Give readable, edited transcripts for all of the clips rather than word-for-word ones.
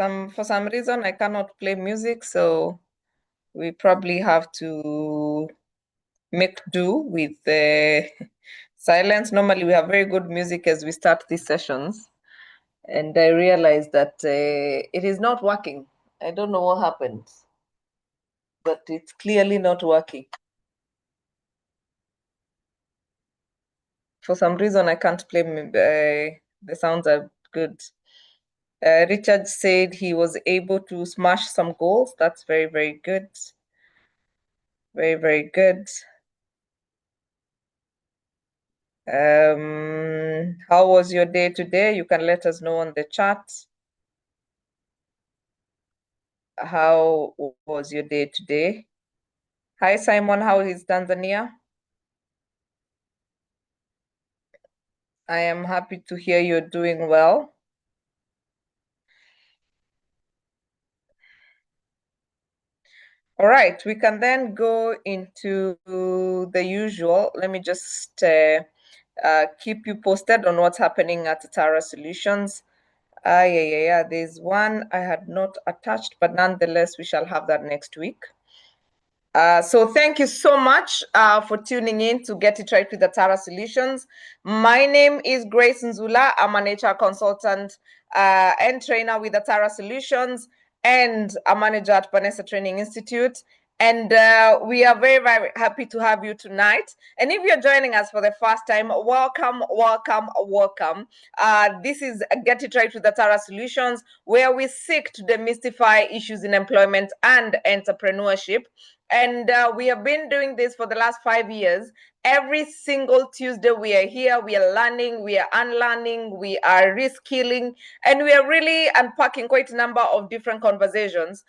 For some reason I cannot play music, so we probably have to make do with the silence. Normally we have very good music as we start these sessions, and I realized that it is not working. I don't know what happened, but it's clearly not working. For some reason I can't play. The sounds are good. Richard said he was able to smash some goals. That's very, very good. Very, very good. How was your day today? You can let us know on the chat. How was your day today? Hi, Simon. How is Tanzania? I am happy to hear you're doing well. All right, we can then go into the usual. Let me just keep you posted on what's happening at Tara Solutions. Yeah. There's one I had not attached, but nonetheless, we shall have that next week. So thank you so much for tuning in to Get It Right with the Tara Solutions. My name is Grace Nzula. I'm an HR consultant and trainer with the Tara Solutions, and a manager at Vanessa Training Institute. And we are very, very happy to have you tonight. And if you're joining us for the first time, welcome, welcome, welcome. This is Get It Right with the Tara Solutions, where we seek to demystify issues in employment and entrepreneurship. And we have been doing this for the last 5 years. Every single Tuesday we are here, we are learning, we are unlearning, we are reskilling, and we are really unpacking quite a number of different conversations.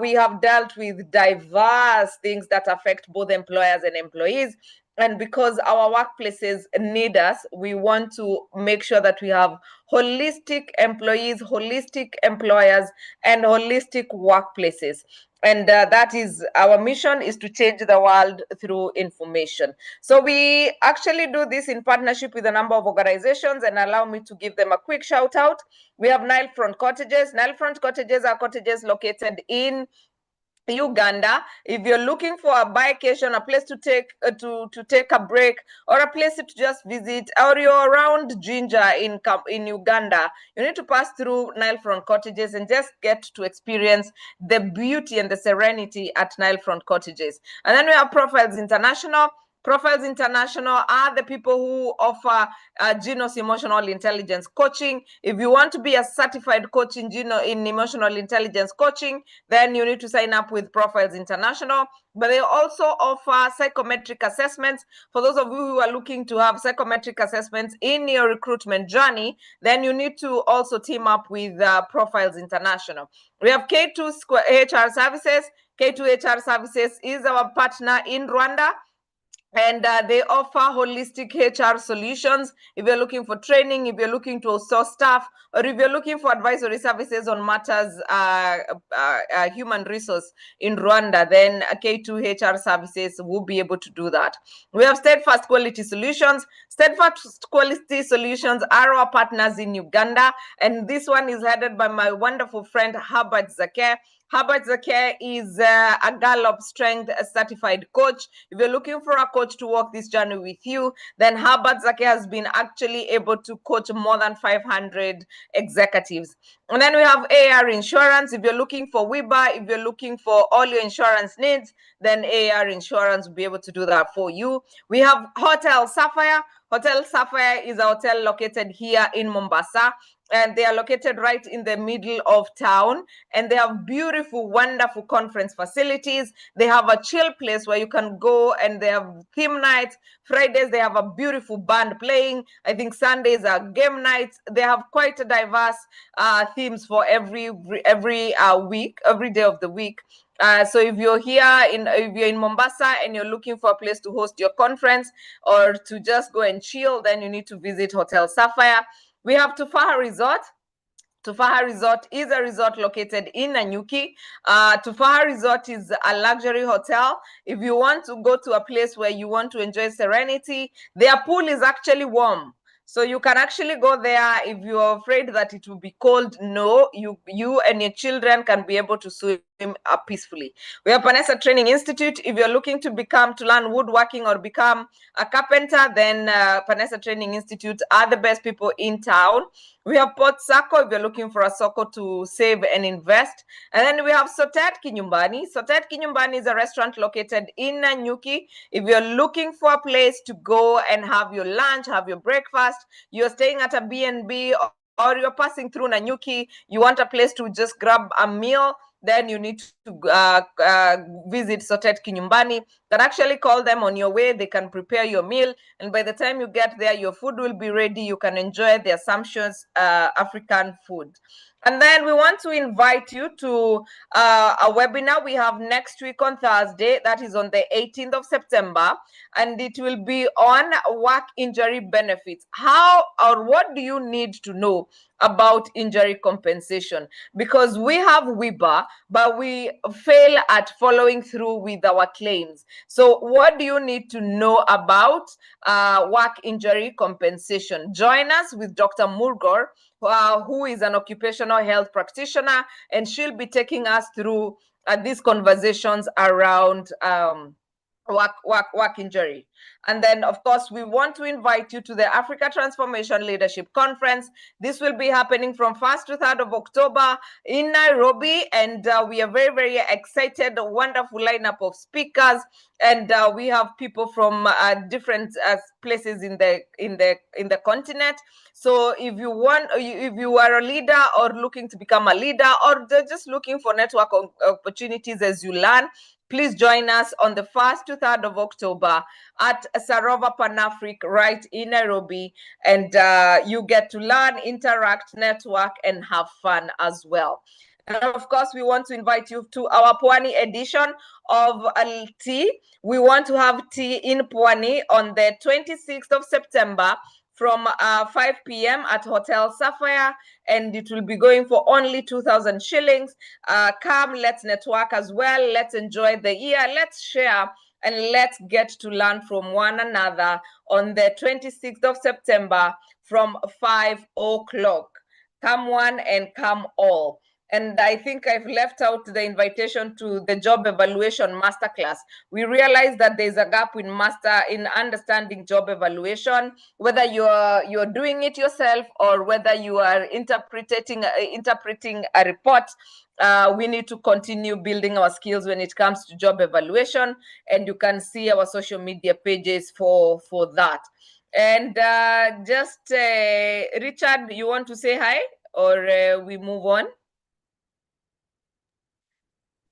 We have dealt with diverse things that affect both employers and employees. And because our workplaces need us, we want to make sure that we have holistic employees, holistic employers, and holistic workplaces. And that is our mission, is to change the world through information. So we actually do this in partnership with a number of organizations, and allow me to give them a quick shout out. We have Nile Front Cottages. Nile Front Cottages are cottages located in Uganda. If you're looking for a vacation, a place to take a break, or a place to just visit, or you're around Jinja in Uganda, you need to pass through Nile Front Cottages and just get to experience the beauty and the serenity at Nile Front Cottages. And then we have Profiles International. Profiles International are the people who offer Genos emotional intelligence coaching. If you want to be a certified coach in emotional intelligence coaching, then you need to sign up with Profiles International. But they also offer psychometric assessments. For those of you who are looking to have psychometric assessments in your recruitment journey, then you need to also team up with Profiles International. We have K2 HR Services. K2 HR Services is our partner in Rwanda. And they offer holistic HR solutions. If you're looking for training, if you're looking to source staff, or if you're looking for advisory services on matters human resource in Rwanda, then K2 HR Services will be able to do that. We have Steadfast Quality Solutions. Steadfast Quality Solutions are our partners in Uganda, and this one is headed by my wonderful friend Herbert Zake. Herbert Zake is a Gallup Strength certified coach. If you're looking for a coach to walk this journey with you, then Herbert Zake has been actually able to coach more than 500 executives. And then we have AR Insurance. If you're looking for WIBA, if you're looking for all your insurance needs, then AR Insurance will be able to do that for you. We have Hotel Sapphire. Hotel Sapphire is a hotel located here in Mombasa, and they are located right in the middle of town, and they have beautiful, wonderful conference facilities. They have a chill place where you can go, and they have theme nights. Fridays, they have a beautiful band playing. I think Sundays are game nights. They have quite a diverse themes for every week, every day of the week. So if you're in Mombasa and you're looking for a place to host your conference or to just go and chill, then you need to visit Hotel Sapphire. We have Tufaha Resort. Tufaha Resort is a resort located in Nanyuki. Tufaha Resort is a luxury hotel. If you want to go to a place where you want to enjoy serenity, their pool is actually warm. So you can actually go there. If you're afraid that it will be cold, no, you and your children can be able to swim peacefully. We have Panessa Training Institute. If you're looking to learn woodworking or become a carpenter, then Panessa Training Institute are the best people in town. We have Port Sacco if you're looking for a Sacco to save and invest. And then we have Sotet Kinyumbani. Sotet Kinyumbani is a restaurant located in Nanyuki. If you're looking for a place to go and have your lunch, have your breakfast, you're staying at a B&B or you're passing through Nanyuki, you want a place to just grab a meal, then you need to visit Sotet Kinyumbani. Can actually call them on your way. They can prepare your meal, and by the time you get there, your food will be ready. You can enjoy the Assumptions African food. And then we want to invite you to a webinar we have next week on Thursday. That is on the 18th of September. And it will be on work injury benefits. How or what do you need to know about injury compensation? Because we have WIBA, but we fail at following through with our claims. So what do you need to know about work injury compensation? Join us with Dr. Murgor, who is an occupational health practitioner, and she'll be taking us through these conversations around work injury. And then, of course, we want to invite you to the Africa Transformation Leadership Conference. This will be happening from 1st to 3rd of October in Nairobi, and we are very, very excited. A wonderful lineup of speakers, and we have people from different places in the continent. So if you are a leader or looking to become a leader, or just looking for network opportunities as you learn, please join us on the 1st to 3rd of October at Sarova Panafric right in Nairobi. And you get to learn, interact, network, and have fun as well. And of course, we want to invite you to our Pwani edition of tea. We want to have tea in Pwani on the 26th of September from 5 p.m. at Hotel Sapphire, and it will be going for only 2,000 shillings. Come, let's network as well. Let's enjoy the year. Let's share and let's get to learn from one another on the 26th of September from 5 o'clock. Come one and come all. And I think I've left out the invitation to the job evaluation masterclass. We realize that there's a gap in understanding job evaluation, whether you're doing it yourself or whether you are interpreting a report. We need to continue building our skills when it comes to job evaluation, and you can see our social media pages for that. And Richard, you want to say hi, or we move on?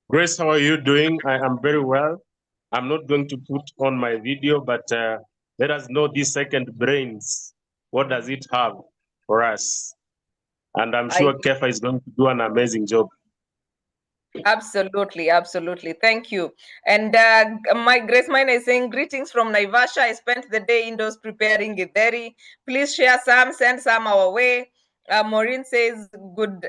Grace, how are you doing? I am very well. I'm not going to put on my video, but let us know this second brains. What does it have for us? And I'm sure Kefa is going to do an amazing job. Absolutely, absolutely. Thank you. And my Grace Mine is saying, greetings from Naivasha. I spent the day indoors preparing githeri. Please share some, send some our way. Maureen says,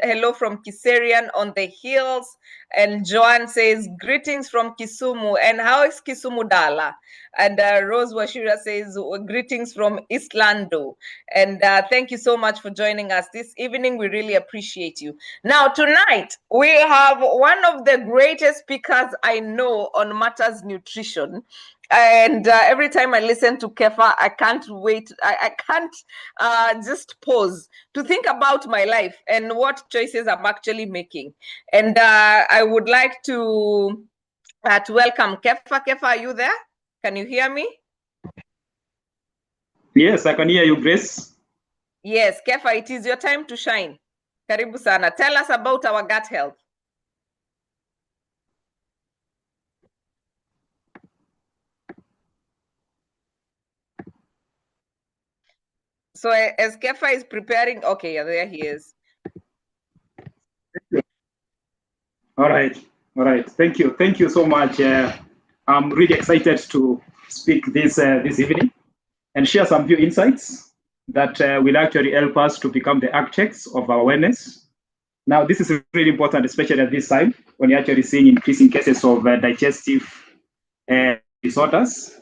hello from Kiserian on the hills. And Joan says, greetings from Kisumu. And how is Kisumu Dala? And Rose Washira says, greetings from Islando. And thank you so much for joining us this evening. We really appreciate you. Now, tonight, we have one of the greatest speakers I know on matters nutrition. And every time I listen to Kefa, I can't wait. I can't just pause to think about my life and what choices I'm actually making. And I would like to welcome Kefa. Kefa, are you there? Can you hear me? Yes, I can hear you, Grace. Yes, Kefa, it is your time to shine. Karibu sana. Tell us about our gut health. So as Kefa is preparing, okay, yeah, there he is. All right. Thank you so much. I'm really excited to speak this evening and share some few insights that will actually help us to become the architects of our wellness. Now, this is really important, especially at this time when you're actually seeing increasing cases of digestive disorders.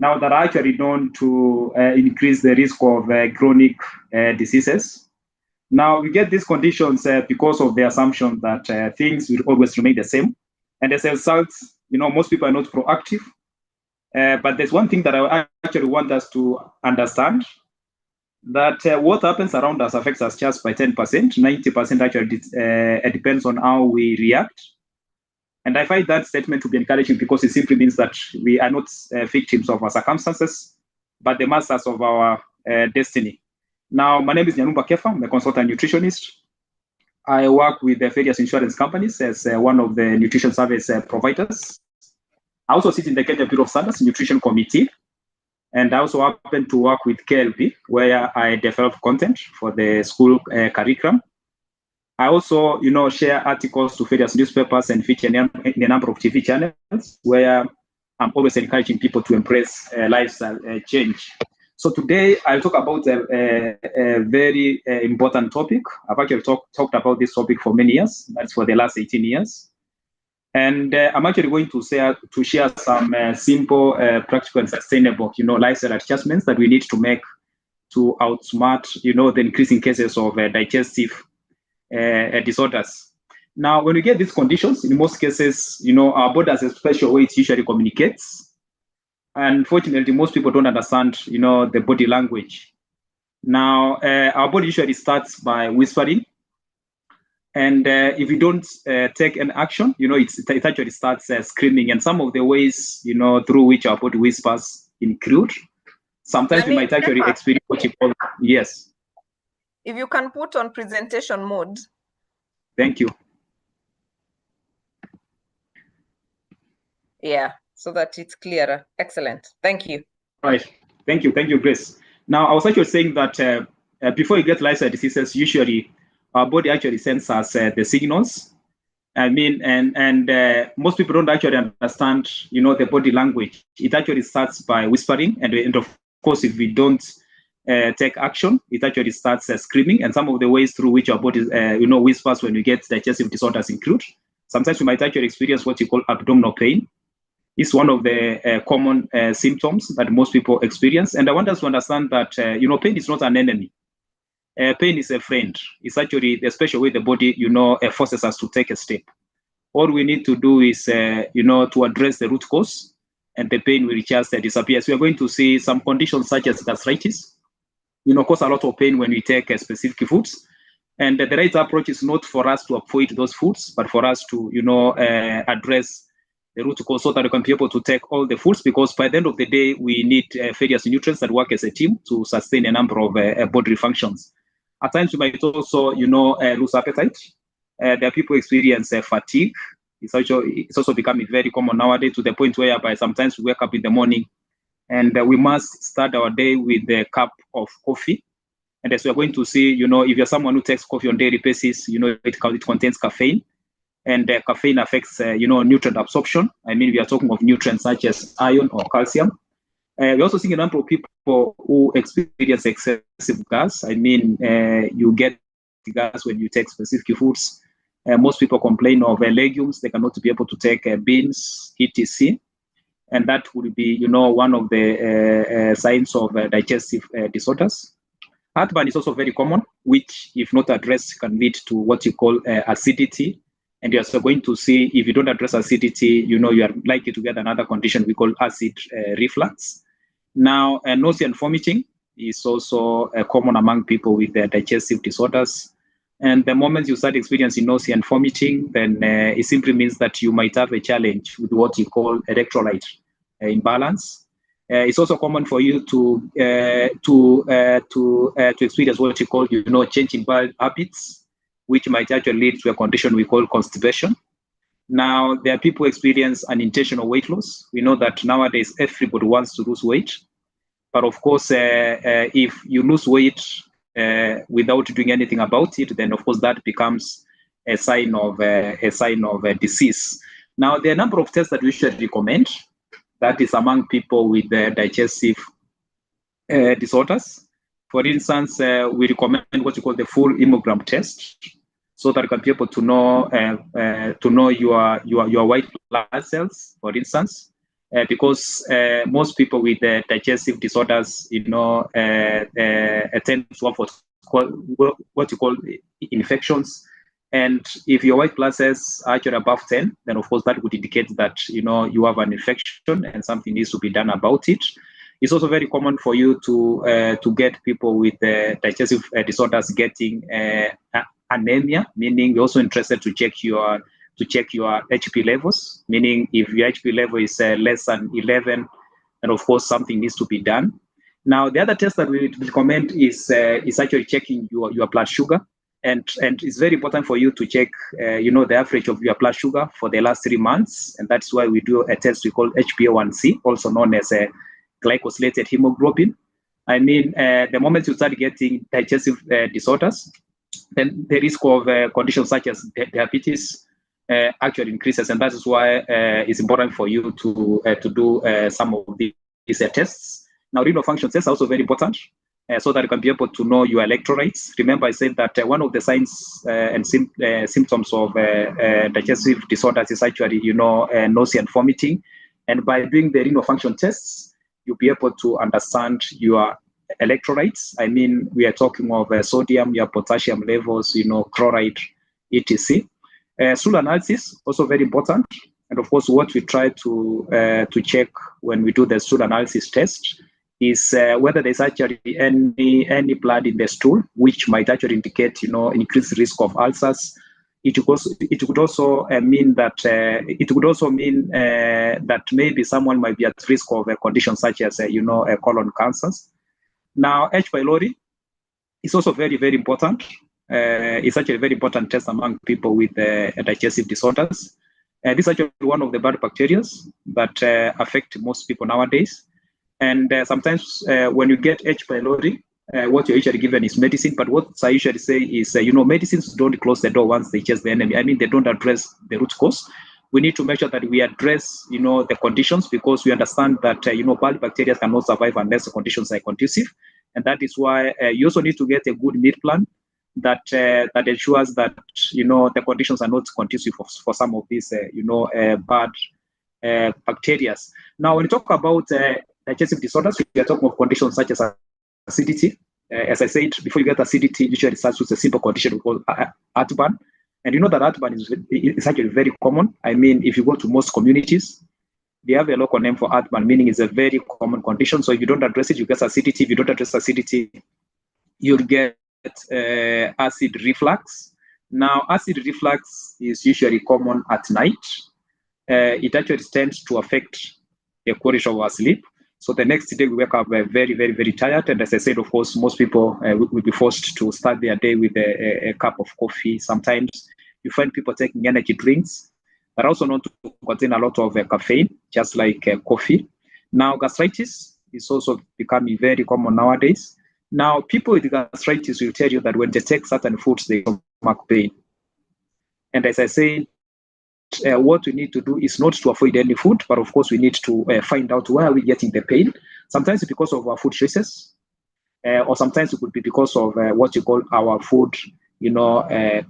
now that are actually known to increase the risk of chronic diseases. Now, we get these conditions because of the assumption that things will always remain the same. And as a result, most people are not proactive. But there's one thing that I actually want us to understand, that what happens around us affects us just by 10%. 90% actually depends on how we react. And I find that statement to be encouraging because it simply means that we are not victims of our circumstances, but the masters of our destiny. Now, my name is Nyanumba Kefa. I'm a consultant nutritionist. I work with the various insurance companies as one of the nutrition service providers. I also sit in the Kenya Bureau of Standards Nutrition Committee. And I also happen to work with KLP, where I develop content for the school curriculum. I also, share articles to various newspapers and feature in a number of TV channels, where I'm always encouraging people to embrace lifestyle change. So today I'll talk about a very important topic. I've actually talked about this topic for many years. That's for the last 18 years. And I'm actually going to share some simple, practical, and sustainable, lifestyle adjustments that we need to make to outsmart, the increasing cases of digestive disorders. Now, when we get these conditions, in most cases, our body has a special way it usually communicates. Unfortunately, most people don't understand, the body language. Now, our body usually starts by whispering. And if we don't take an action, it actually starts screaming. And some of the ways, through which our body whispers include, sometimes we might actually experience what you call, yes. If you can put on presentation mode. Thank you. Yeah, so that it's clearer. Excellent. Thank you. Right. Thank you, Grace. Now, I was actually saying that before you get lifestyle diseases, usually our body actually sends us the signals. I mean, and most people don't actually understand, the body language. It actually starts by whispering, and of course, if we don't take action, it actually starts screaming. And some of the ways through which our body, whispers when we get digestive disorders include. Sometimes we might actually experience what you call abdominal pain. It's one of the common symptoms that most people experience. And I want us to understand that, pain is not an enemy. Pain is a friend. It's actually the special way the body, forces us to take a step. All we need to do is, to address the root cause, and the pain will just disappear. So we are going to see some conditions such as gastritis, cause a lot of pain when we take specific foods. And the right approach is not for us to avoid those foods, but for us to, address the root cause so that we can be able to take all the foods, because by the end of the day, we need various nutrients that work as a team to sustain a number of bodily functions. At times, we might also, lose appetite. There are people experience fatigue. It's also becoming very common nowadays, to the point whereby sometimes we wake up in the morning and we must start our day with a cup of coffee. And as we're going to see, if you're someone who takes coffee on a daily basis, it contains caffeine. And caffeine affects, nutrient absorption. I mean, we are talking of nutrients such as iron or calcium. We're also seeing a number of people who experience excessive gas. I mean, you get gas when you take specific foods. Most people complain of legumes. They cannot be able to take beans, etc. And that would be, one of the signs of digestive disorders. Heartburn is also very common, which, if not addressed, can lead to what you call acidity. And you're also going to see, if you don't address acidity, you are likely to get another condition we call acid reflux. Now, nausea and vomiting is also common among people with digestive disorders. And the moment you start experiencing nausea and vomiting, then it simply means that you might have a challenge with what you call electrolyte imbalance. It's also common for you to experience what you call, change in bowel habits, which might actually lead to a condition we call constipation. Now, there are people who experience unintentional weight loss. We know that nowadays everybody wants to lose weight, but of course, if you lose weight without doing anything about it, then of course that becomes a sign of a disease. Now, there are a number of tests that we should recommend. That is among people with digestive disorders. For instance, we recommend what you call the full hemogram test, so that you can be able to know your white blood cells, for instance. because most people with digestive disorders, tend to have what you call infections. And if your white blood cells are actually above 10, then of course that would indicate that you have an infection and something needs to be done about it. It's also very common for you to get people with digestive disorders getting anemia, meaning you're also interested to check your HP levels, meaning if your HP level is less than 11, then of course something needs to be done. Now, the other test that we recommend is actually checking your blood sugar. And it's very important for you to check, the average of your blood sugar for the last 3 months. And that's why we do a test we call HbA1c, also known as a glycosylated hemoglobin. I mean, the moment you start getting digestive disorders, then the risk of conditions such as diabetes actually increases, and that is why it's important for you to do some of these tests. Now, renal function tests are also very important, so that you can be able to know your electrolytes. Remember, I said that one of the signs and symptoms of digestive disorders is actually, nausea and vomiting. And by doing the renal function tests, you'll be able to understand your electrolytes. I mean, we are talking of sodium, your potassium levels, chloride, etc. Stool analysis, also very important. And of course, what we try to check when we do the stool analysis test is whether there's actually any blood in the stool, which might actually indicate, increased risk of ulcers. It could also mean that that maybe someone might be at risk of a condition such as colon cancers. Now, H. pylori is also very, very important. It's actually a very important test among people with digestive disorders. This is actually one of the bad bacteria that affect most people nowadays. And sometimes when you get H. pylori, what you're usually given is medicine. But what I usually say is, medicines don't close the door once they chase the enemy. I mean, they don't address the root cause. We need to make sure that we address, the conditions, because we understand that, bad bacteria cannot survive unless the conditions are conducive. And that is why you also need to get a good meal plan that ensures that, the conditions are not conducive for some of these, bad bacteria. Now, when you talk about digestive disorders, we are talking of conditions such as acidity. As I said, before you get acidity, usually starts with a simple condition called heartburn. And you know that heartburn is actually very common. I mean, if you go to most communities, they have a local name for heartburn, meaning it's a very common condition. So if you don't address it, you get acidity. If you don't address acidity, you'll get acid reflux. Now, acid reflux is usually common at night. It actually tends to affect the quality of our sleep. So the next day we wake up very, very, very tired. And as I said, of course, most people will be forced to start their day with a cup of coffee. Sometimes you find people taking energy drinks that are also known to contain a lot of caffeine, just like coffee. Now, gastritis is also becoming very common nowadays. Now, people with gastritis will tell you that when they take certain foods, they have stomach pain. And as I said, what we need to do is not to avoid any food, but of course we need to find out where are we getting the pain. Sometimes it's because of our food choices, or sometimes it could be because of what you call our food,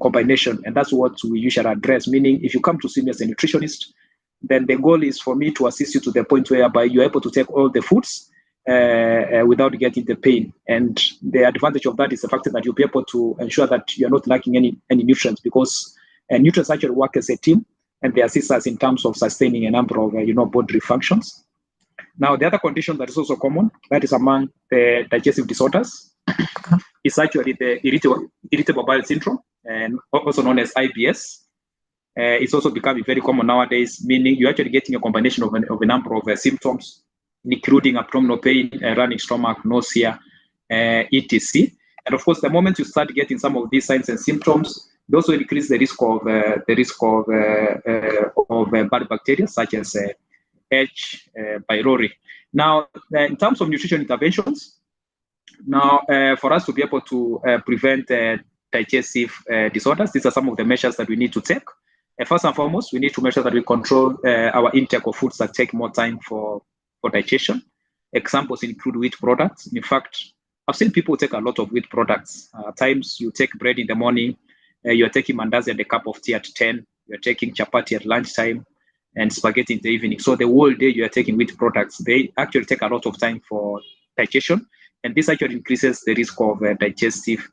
combination. And that's what we usually address. Meaning, if you come to see me as a nutritionist, then the goal is for me to assist you to the point whereby you're able to take all the foods without getting the pain. And the advantage of that is the fact that you'll be able to ensure that you're not lacking any nutrients, because nutrients actually work as a team, and they assist us in terms of sustaining a number of bodily functions. Now, the other condition that is also common, that is among the digestive disorders, is actually the irritable bowel syndrome, and also known as IBS. It's also becoming very common nowadays, meaning you're actually getting a combination of a number of symptoms, including abdominal pain, running stomach, nausea, etc. And of course, the moment you start getting some of these signs and symptoms, they also increase the risk of bad bacteria such as H. pylori. Now, in terms of nutrition interventions, now for us to be able to prevent digestive disorders, these are some of the measures that we need to take. First and foremost, we need to make sure that we control our intake of foods that take more time for digestion. Examples include wheat products. In fact, I've seen people take a lot of wheat products. At times, you take bread in the morning, you're taking mandazi and a cup of tea at 10, you're taking chapati at lunchtime, and spaghetti in the evening. So the whole day you are taking wheat products, they actually take a lot of time for digestion, and this actually increases the risk of digestive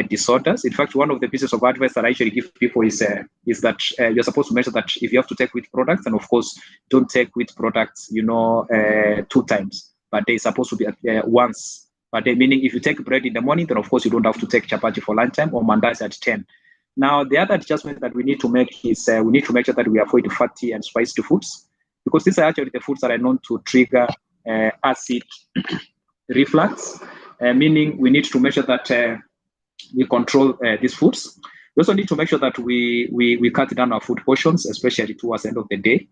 disorders. In fact, one of the pieces of advice that I actually give people is that you're supposed to mention that if you have to take wheat products, and of course, don't take wheat products, 2 times, but they're supposed to be once. But meaning if you take bread in the morning, then of course you don't have to take chapati for lunchtime or mandas at 10. Now, the other adjustment that we need to make is we need to make sure that we avoid fatty and spicy foods, because these are actually the foods that are known to trigger acid reflux, meaning we need to make sure that we control these foods. We also need to make sure that we cut down our food portions, especially towards the end of the day.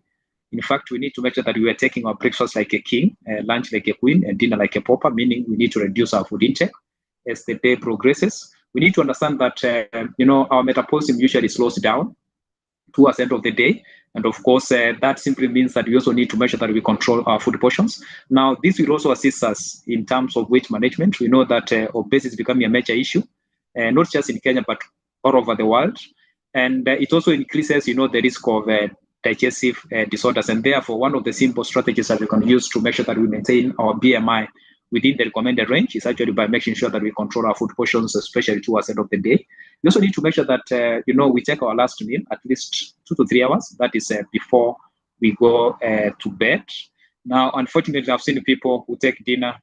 In fact, we need to make sure that we are taking our breakfast like a king, lunch like a queen, and dinner like a pauper, meaning we need to reduce our food intake as the day progresses. We need to understand that our metabolism usually slows down towards the end of the day. And of course, that simply means that we also need to make sure that we control our food portions. Now, this will also assist us in terms of weight management. We know that obesity is becoming a major issue, not just in Kenya, but all over the world. And it also increases, the risk of digestive disorders. And therefore, one of the simple strategies that we can use to make sure that we maintain our BMI within the recommended range is actually by making sure that we control our food portions, especially towards the end of the day. We also need to make sure that we take our last meal at least 2 to 3 hours. That is before we go to bed. Now, unfortunately, I've seen people who take dinner,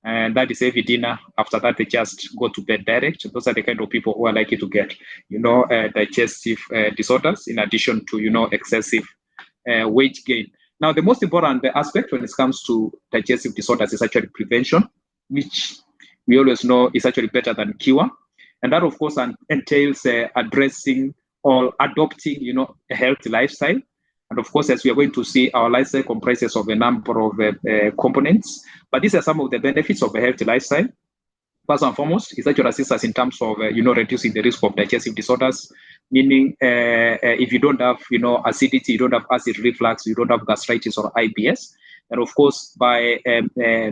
and that is heavy dinner. After that, they just go to bed direct. Those are the kind of people who are likely to get, digestive disorders, in addition to, excessive weight gain. Now, the most important aspect when it comes to digestive disorders is actually prevention, which we always know is actually better than cure. And that, of course, entails addressing or adopting, a healthy lifestyle. And of course, as we are going to see, our lifestyle comprises of a number of components. But these are some of the benefits of a healthy lifestyle. First and foremost, is that it assists us in terms of, reducing the risk of digestive disorders, meaning if you don't have, acidity, you don't have acid reflux, you don't have gastritis or IBS. And of course, by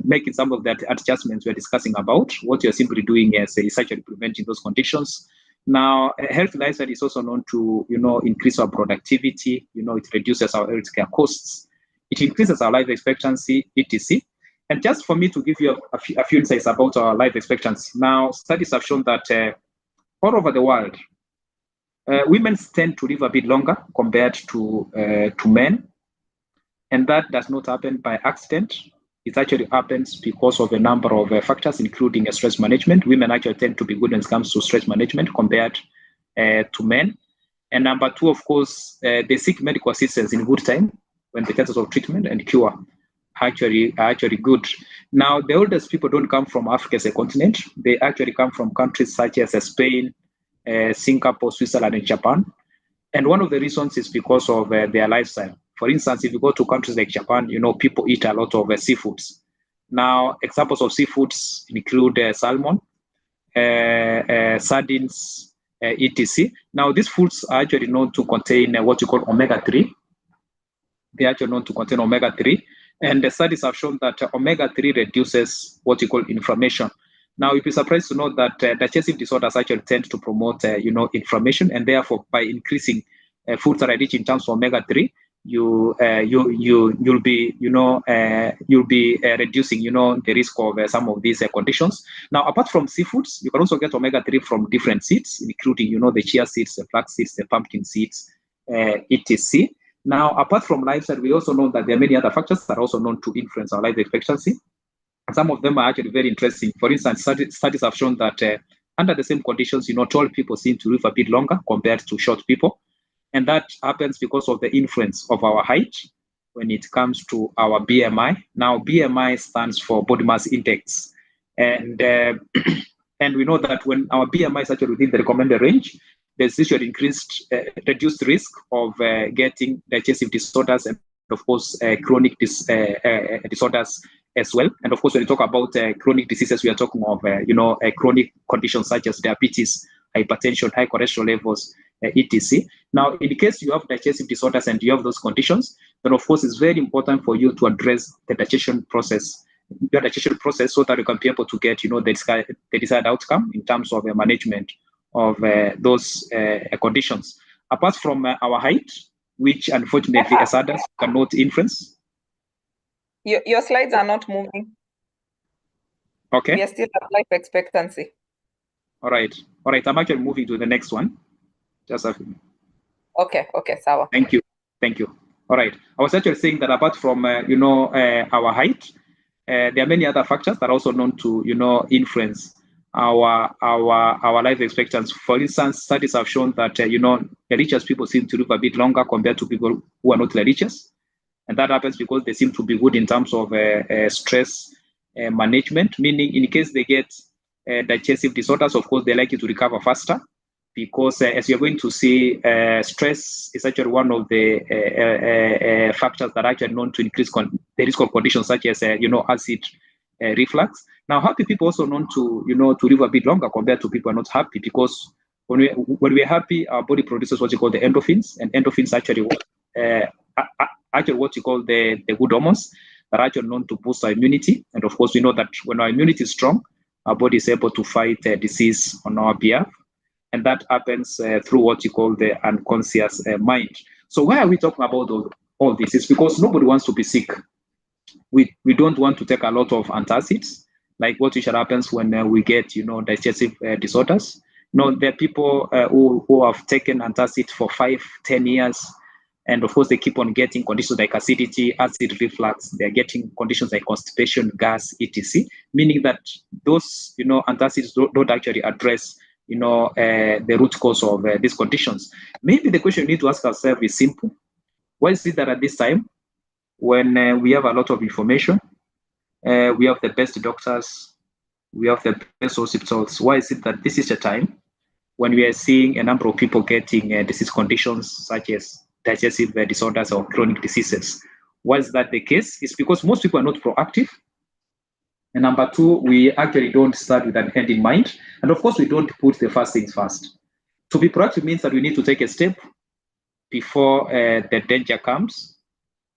making some of that adjustments we're discussing about, what you're simply doing is actually preventing those conditions. Now, a healthy lifestyle is also known to, increase our productivity. It reduces our healthcare costs. It increases our life expectancy, etc. And just for me to give you a few insights about our life expectancy. Now, studies have shown that all over the world, women tend to live a bit longer compared to men. And that does not happen by accident. It actually happens because of a number of factors, including stress management. Women actually tend to be good when it comes to stress management compared to men. And number two, of course, they seek medical assistance in good time when the chances of treatment and cure are actually good. Now, the oldest people don't come from Africa as a continent. They actually come from countries such as Spain, Singapore, Switzerland, and Japan. And one of the reasons is because of their lifestyle. For instance, if you go to countries like Japan, people eat a lot of seafoods. Now, examples of seafoods include salmon, sardines, etc. Now, these foods are actually known to contain what you call omega-3. They are actually known to contain omega-3. And the studies have shown that omega-3 reduces what you call inflammation. Now, you'd be surprised to know that digestive disorders actually tend to promote, inflammation, and therefore, by increasing foods that are rich in terms of omega-3, you'll be reducing, the risk of some of these conditions. Now, apart from seafoods, you can also get omega-3 from different seeds, including, the chia seeds, the flax seeds, the pumpkin seeds, etc. Now, apart from lifestyle, we also know that there are many other factors that are also known to influence our life expectancy. Some of them are actually very interesting. For instance, studies have shown that under the same conditions, tall people seem to live a bit longer compared to short people. And that happens because of the influence of our height when it comes to our BMI. Now, BMI stands for body mass index. And and we know that when our BMI is actually within the recommended range, there's usually reduced risk of getting digestive disorders and, of course, chronic disorders as well. And of course, when we talk about chronic diseases, we are talking of, chronic conditions such as diabetes, hypertension, high cholesterol levels, etc. Now, in case you have digestive disorders and you have those conditions, then of course, it's very important for you to address the digestion process, so that you can be able to get, the desired outcome in terms of management of those conditions. Apart from our height, which unfortunately as others cannot influence. Your slides are not moving. Okay. We are still at life expectancy. All right. All right. I'm actually moving to the next one. Just a Okay. Sawa. Thank you. Thank you. All right. I was actually saying that apart from our height, there are many other factors that are also known to influence our life expectancy. For instance, studies have shown that the richest people seem to live a bit longer compared to people who are not the richest, and that happens because they seem to be good in terms of stress management. Meaning, in case they get digestive disorders, of course, they're likely to recover faster. Because as you're going to see, stress is actually one of the factors that are actually known to increase the risk of conditions such as acid reflux. Now, happy people also known to to live a bit longer compared to people who are not happy, because when we're happy, our body produces what you call the endorphins, and endorphins actually what you call the good hormones that are actually known to boost our immunity. And of course, we know that when our immunity is strong, our body is able to fight disease on our behalf. And that happens through what you call the unconscious mind. So why are we talking about all this? It's because nobody wants to be sick. We don't want to take a lot of antacids, like what usually happens when we get digestive disorders. There are people who have taken antacid for 5-10 years, and of course they keep on getting conditions like acidity, acid reflux. They're getting conditions like constipation, gas, etc. Meaning that those antacids don't actually address the root cause of these conditions. Maybe the question we need to ask ourselves is simple. Why is it that at this time, when we have a lot of information, we have the best doctors, we have the best hospitals, why is it that this is a time when we are seeing a number of people getting disease conditions such as digestive disorders or chronic diseases? Why is that the case? It's because most people are not proactive. And number two, we actually don't start with an end in mind. And of course, we don't put the first things first. To be proactive means that we need to take a step before the danger comes.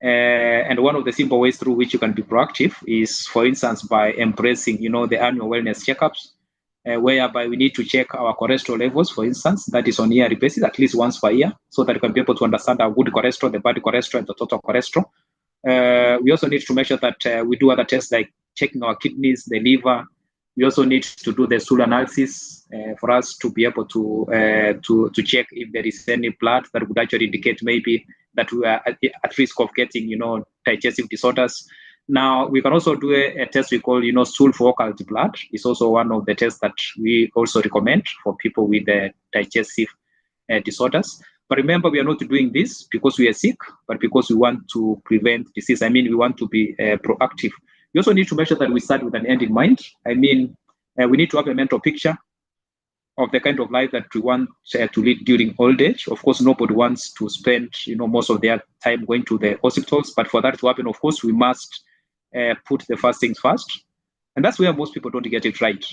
And one of the simple ways through which you can be proactive is, for instance, by embracing, the annual wellness checkups, whereby we need to check our cholesterol levels, for instance, that is on a yearly basis, at least once per year, so that we can be able to understand our good cholesterol, the bad cholesterol, and the total cholesterol. We also need to make sure that we do other tests like checking our kidneys, the liver. We also need to do the stool analysis for us to be able to check if there is any blood that would actually indicate maybe that we are at risk of getting, digestive disorders. Now, we can also do a test we call, stool for occult blood. It's also one of the tests that we also recommend for people with digestive disorders. But remember, we are not doing this because we are sick, but because we want to prevent disease. I mean, we want to be proactive. We also need to make sure that we start with an end in mind. I mean, we need to have a mental picture of the kind of life that we want to lead during old age. Of course, nobody wants to spend, most of their time going to the hospitals. But for that to happen, of course, we must put the first things first. And that's where most people don't get it right.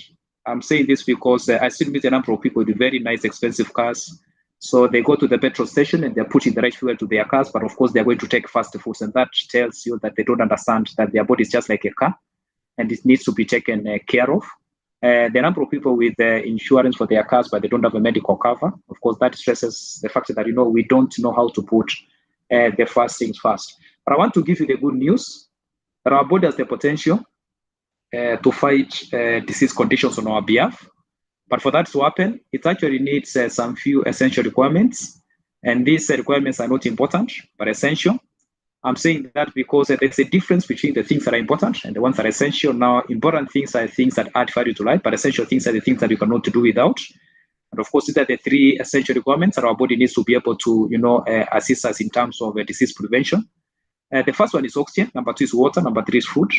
I'm saying this because I still meet a number of people with very nice, expensive cars. So they go to the petrol station and they're putting the right fuel to their cars, but of course they're going to take fast foods, and that tells you that they don't understand that their body is just like a car, and it needs to be taken care of. The number of people with insurance for their cars, but they don't have a medical cover, of course, that stresses the fact that we don't know how to put the first things first. But I want to give you the good news that our body has the potential to fight disease conditions on our behalf. But for that to happen, it actually needs some few essential requirements. And these requirements are not important, but essential. I'm saying that because there's a difference between the things that are important and the ones that are essential. Now, important things are things that add value to life, but essential things are the things that you cannot do without. And of course, these are the three essential requirements that our body needs to be able to, assist us in terms of disease prevention. The first one is oxygen. Number two is water. Number three is food.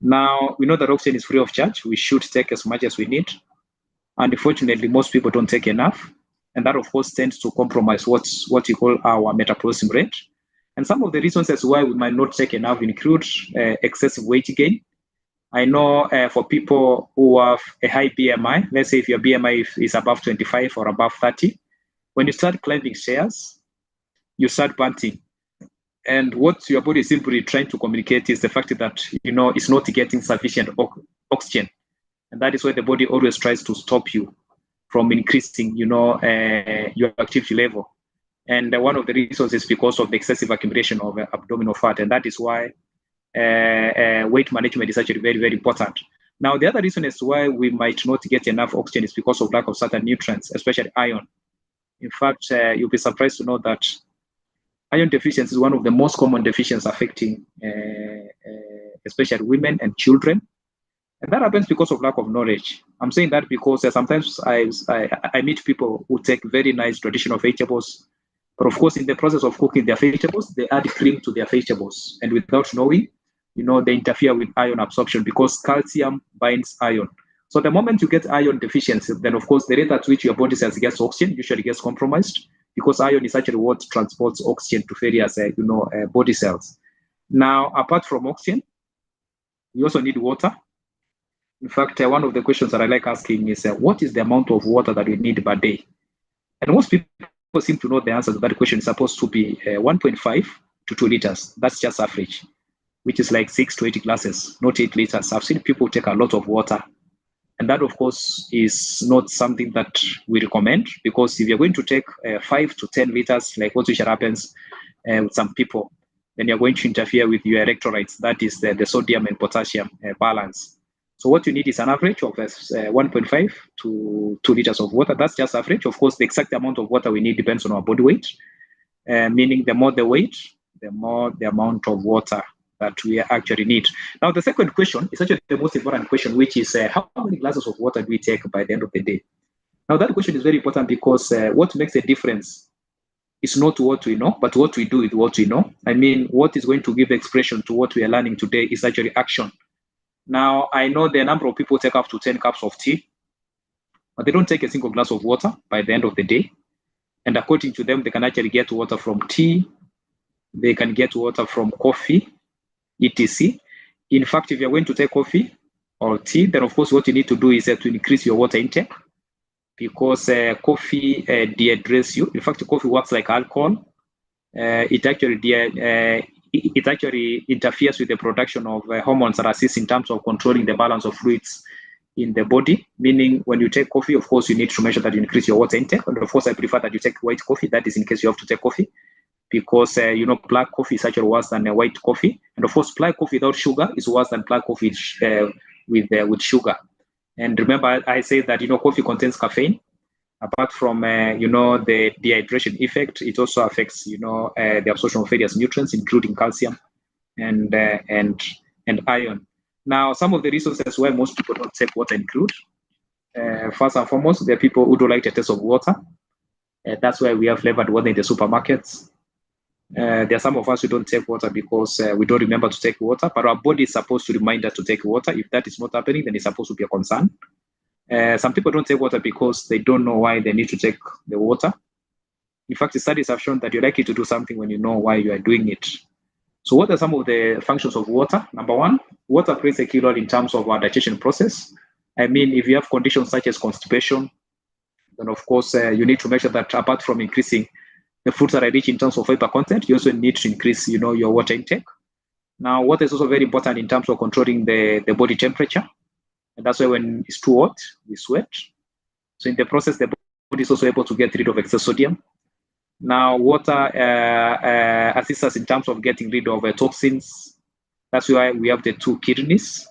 Now, we know that oxygen is free of charge. We should take as much as we need. And unfortunately, most people don't take enough. And that, of course, tends to compromise what you call our metabolism rate. And some of the reasons as why we might not take enough include excessive weight gain. I know for people who have a high BMI, let's say if your BMI is above 25 or above 30, when you start climbing stairs, you start panting. And what your body is simply trying to communicate is the fact that, it's not getting sufficient oxygen. And that is why the body always tries to stop you from increasing, your activity level. And one of the reasons is because of the excessive accumulation of abdominal fat, and that is why weight management is actually very, very important. Now, the other reason as to why we might not get enough oxygen is because of lack of certain nutrients, especially iron. In fact, you'll be surprised to know that iron deficiency is one of the most common deficiencies affecting especially women and children. And that happens because of lack of knowledge. I'm saying that because sometimes I meet people who take very nice traditional vegetables, but of course, in the process of cooking their vegetables, they add cream to their vegetables. And without knowing, they interfere with iron absorption because calcium binds iron. So the moment you get iron deficiency, then of course, the rate at which your body cells gets oxygen usually gets compromised because iron is actually what transports oxygen to various, body cells. Now, apart from oxygen, we also need water. In fact, one of the questions that I like asking is, what is the amount of water that we need per day? And most people seem to know the answer to that question. It's supposed to be 1.5 to 2 liters. That's just average, which is like 6 to 8 glasses, not 8 liters. I've seen people take a lot of water. And that, of course, is not something that we recommend, because if you're going to take 5 to 10 liters, like what usually happens with some people, then you're going to interfere with your electrolytes. That is the sodium and potassium balance. So what you need is an average of 1.5 to 2 liters of water. That's just average. Of course, the exact amount of water we need depends on our body weight, meaning the more the weight, the more the amount of water that we actually need. Now, the second question is actually the most important question, which is how many glasses of water do we take by the end of the day? Now, that question is very important because what makes a difference is not what we know, but what we do with what we know. I mean, what is going to give expression to what we are learning today is actually action. Now, I know the number of people take up to 10 cups of tea, but they don't take a single glass of water by the end of the day. And according to them, they can actually get water from tea, they can get water from coffee, etc. In fact, if you're going to take coffee or tea, then of course what you need to do is to increase your water intake, because coffee dehydrates you. In fact, coffee works like alcohol. It actually interferes with the production of hormones that assist in terms of controlling the balance of fluids in the body. Meaning, when you take coffee, of course, you need to make sure that you increase your water intake. And of course, I prefer that you take white coffee. That is in case you have to take coffee, because black coffee is actually worse than white coffee. And of course, black coffee without sugar is worse than black coffee with sugar. And remember, I say that coffee contains caffeine. Apart from the dehydration effect, it also affects the absorption of various nutrients, including calcium and iron. Now, some of the reasons as why most people don't take water include, first and foremost, there are people who don't like the taste of water. That's why we have flavored water in the supermarkets. There are some of us who don't take water because we don't remember to take water, but our body is supposed to remind us to take water. If that is not happening, then it's supposed to be a concern. Some people don't take water because they don't know why they need to take the water. In fact, the studies have shown that you're likely to do something when you know why you are doing it. So what are some of the functions of water? Number one, water plays a key role in terms of our digestion process. I mean, if you have conditions such as constipation, then of course you need to make sure that apart from increasing the foods that are rich in terms of fiber content, you also need to increase your water intake. Now, water is also very important in terms of controlling the body temperature. And that's why when it's too hot, we sweat. So in the process, the body is also able to get rid of excess sodium. Now, water assists us in terms of getting rid of toxins. That's why we have the two kidneys.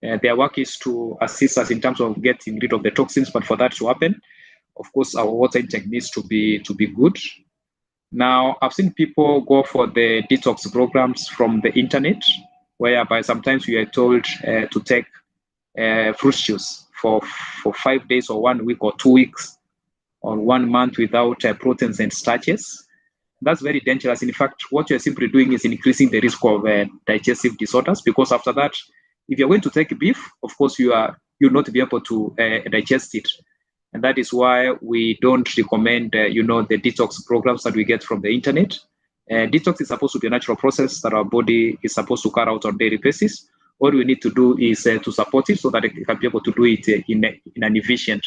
Their work is to assist us in terms of getting rid of the toxins, but for that to happen, of course, our water intake needs to be good. Now, I've seen people go for the detox programs from the internet, whereby sometimes we are told to take fruit juice for 5 days or 1 week or 2 weeks or 1 month without proteins and starches. That's very dangerous. In fact, what you're simply doing is increasing the risk of digestive disorders, because after that, if you're going to take beef, of course, you'll not be able to digest it. And that is why we don't recommend, the detox programs that we get from the internet. Detox is supposed to be a natural process that our body is supposed to carry out on a daily basis. All we need to do is to support it so that it can be able to do it in an efficient,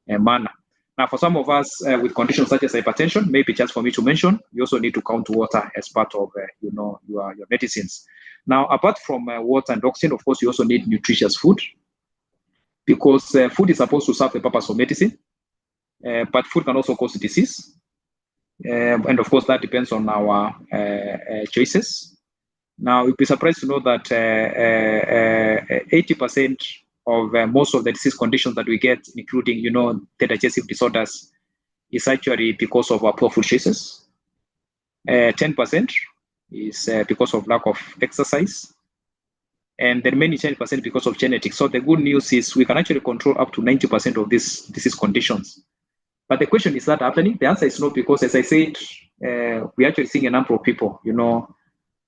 manner. Now, for some of us with conditions such as hypertension, maybe just for me to mention, you also need to count water as part of, your medicines. Now, apart from water and oxygen, of course, you also need nutritious food, because food is supposed to serve the purpose of medicine, but food can also cause disease. And of course, that depends on our choices. Now, you'll be surprised to know that 80% of most of the disease conditions that we get, including, the digestive disorders, is actually because of our poor food choices. 10% is because of lack of exercise, and the remaining 10% because of genetics. So the good news is we can actually control up to 90% of these disease conditions. But the question, is that happening? The answer is no, because as I said, we're actually seeing a number of people,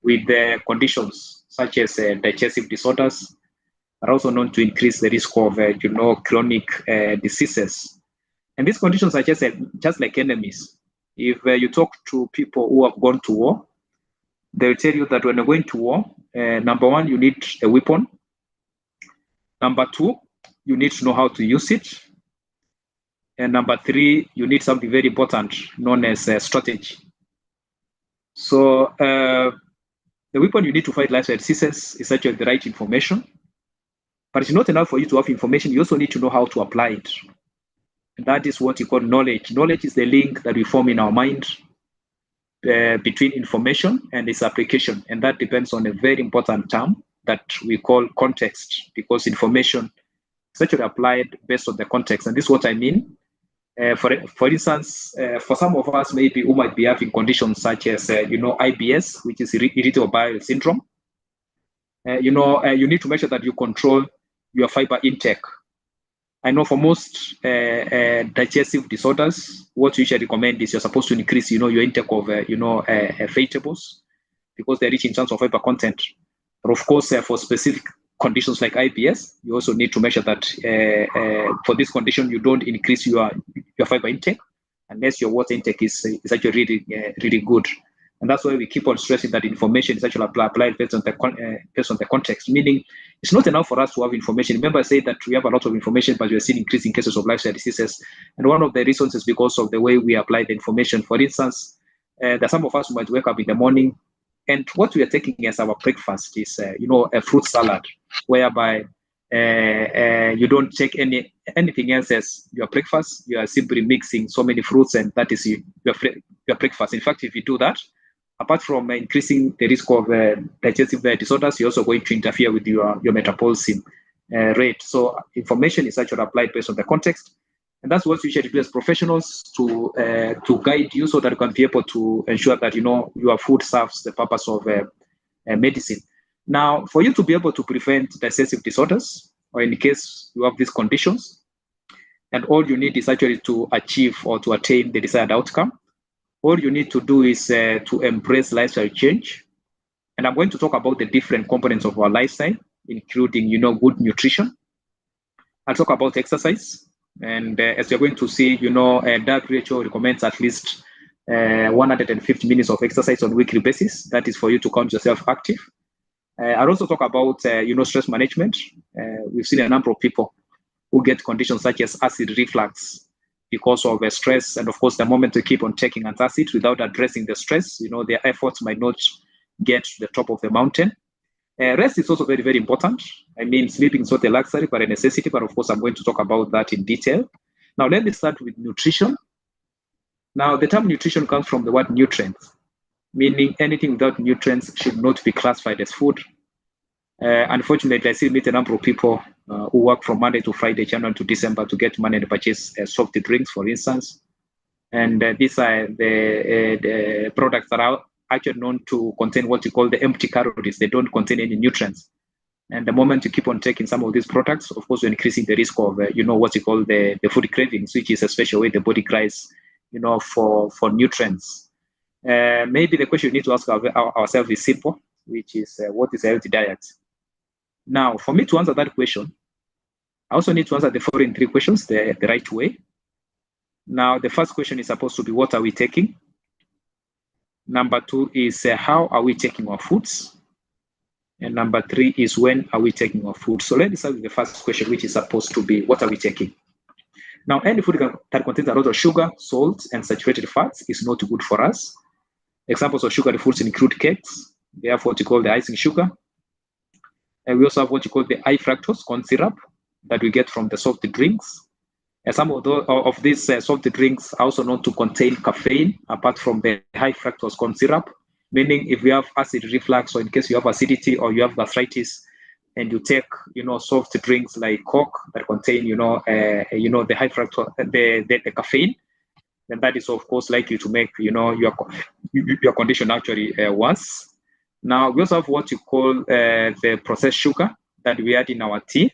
with conditions such as digestive disorders are also known to increase the risk of, chronic diseases. And these conditions are just like enemies. If you talk to people who have gone to war, they'll tell you that when you're going to war, number one, you need a weapon. Number two, you need to know how to use it. And number three, you need something very important known as strategy. So the weapon you need to fight lifestyle diseases is actually the right information. But it's not enough for you to have information. You also need to know how to apply it. And that is what you call knowledge. Knowledge is the link that we form in our mind between information and its application. And that depends on a very important term that we call context, because information is actually applied based on the context. And this is what I mean. For instance, for some of us maybe who might be having conditions such as, IBS, which is irritable bowel syndrome, you need to make sure that you control your fiber intake. I know for most digestive disorders, what we usually recommend is you're supposed to increase, your intake of, vegetables, because they're rich in terms of fiber content. But of course, for specific conditions like IBS, you also need to make sure that for this condition, you don't increase your fiber intake unless your water intake is actually really good. And that's why we keep on stressing that information is actually applied based on the context, meaning it's not enough for us to have information. Remember, I said that we have a lot of information, but we are seeing increasing cases of lifestyle diseases. And one of the reasons is because of the way we apply the information. For instance, there are some of us who might wake up in the morning, and what we are taking as our breakfast is, a fruit salad, whereby you don't take anything else as your breakfast. You are simply mixing so many fruits, and that is your breakfast. In fact, if you do that, apart from increasing the risk of digestive disorders, you're also going to interfere with your metabolism rate. So information is actually applied based on the context. And that's what we usually do as professionals to guide you so that you can be able to ensure that, your food serves the purpose of medicine. Now, for you to be able to prevent digestive disorders, or in case you have these conditions, and all you need is actually to achieve or to attain the desired outcome, all you need to do is to embrace lifestyle change. And I'm going to talk about the different components of our lifestyle, including, good nutrition. I'll talk about exercise. And as you're going to see, WHO recommends at least 150 minutes of exercise on a weekly basis. That is for you to count yourself active. I'll also talk about, stress management. We've seen a number of people who get conditions such as acid reflux because of stress. And of course, the moment they keep on taking antacid without addressing the stress, their efforts might not get to the top of the mountain. Rest is also very, very important. I mean, sleeping is not a luxury, but a necessity. But of course, I'm going to talk about that in detail. Now, let me start with nutrition. Now, the term nutrition comes from the word nutrients, meaning anything without nutrients should not be classified as food. Unfortunately, I still meet a number of people who work from Monday to Friday, January to December, to get money to purchase soft drinks, for instance. And these are the products that are actually known to contain what you call the empty calories. They don't contain any nutrients. And the moment you keep on taking some of these products, of course, you're increasing the risk of, what you call the food cravings, which is a special way the body cries, for nutrients. Maybe the question we need to ask ourselves is simple, which is what is a healthy diet? Now, for me to answer that question, I also need to answer the following three questions the right way. Now, the first question is supposed to be, what are we taking? Number two is, how are we taking our foods? And number three is, when are we taking our food? So let's start with the first question, which is supposed to be, what are we taking? Now, any food that contains a lot of sugar, salt, and saturated fats is not good for us. Examples of sugary foods include cakes. They have what you call the icing sugar. And we also have what you call the high fructose corn syrup that we get from the soft drinks. Some of these soft drinks are also known to contain caffeine, apart from the high fructose corn syrup. Meaning, if you have acid reflux, or in case you have acidity or you have gastritis, and you take, soft drinks like Coke that contain, the high fructose, the caffeine, then that is of course likely to make, your condition actually worse. Now we also have what you call the processed sugar that we add in our tea.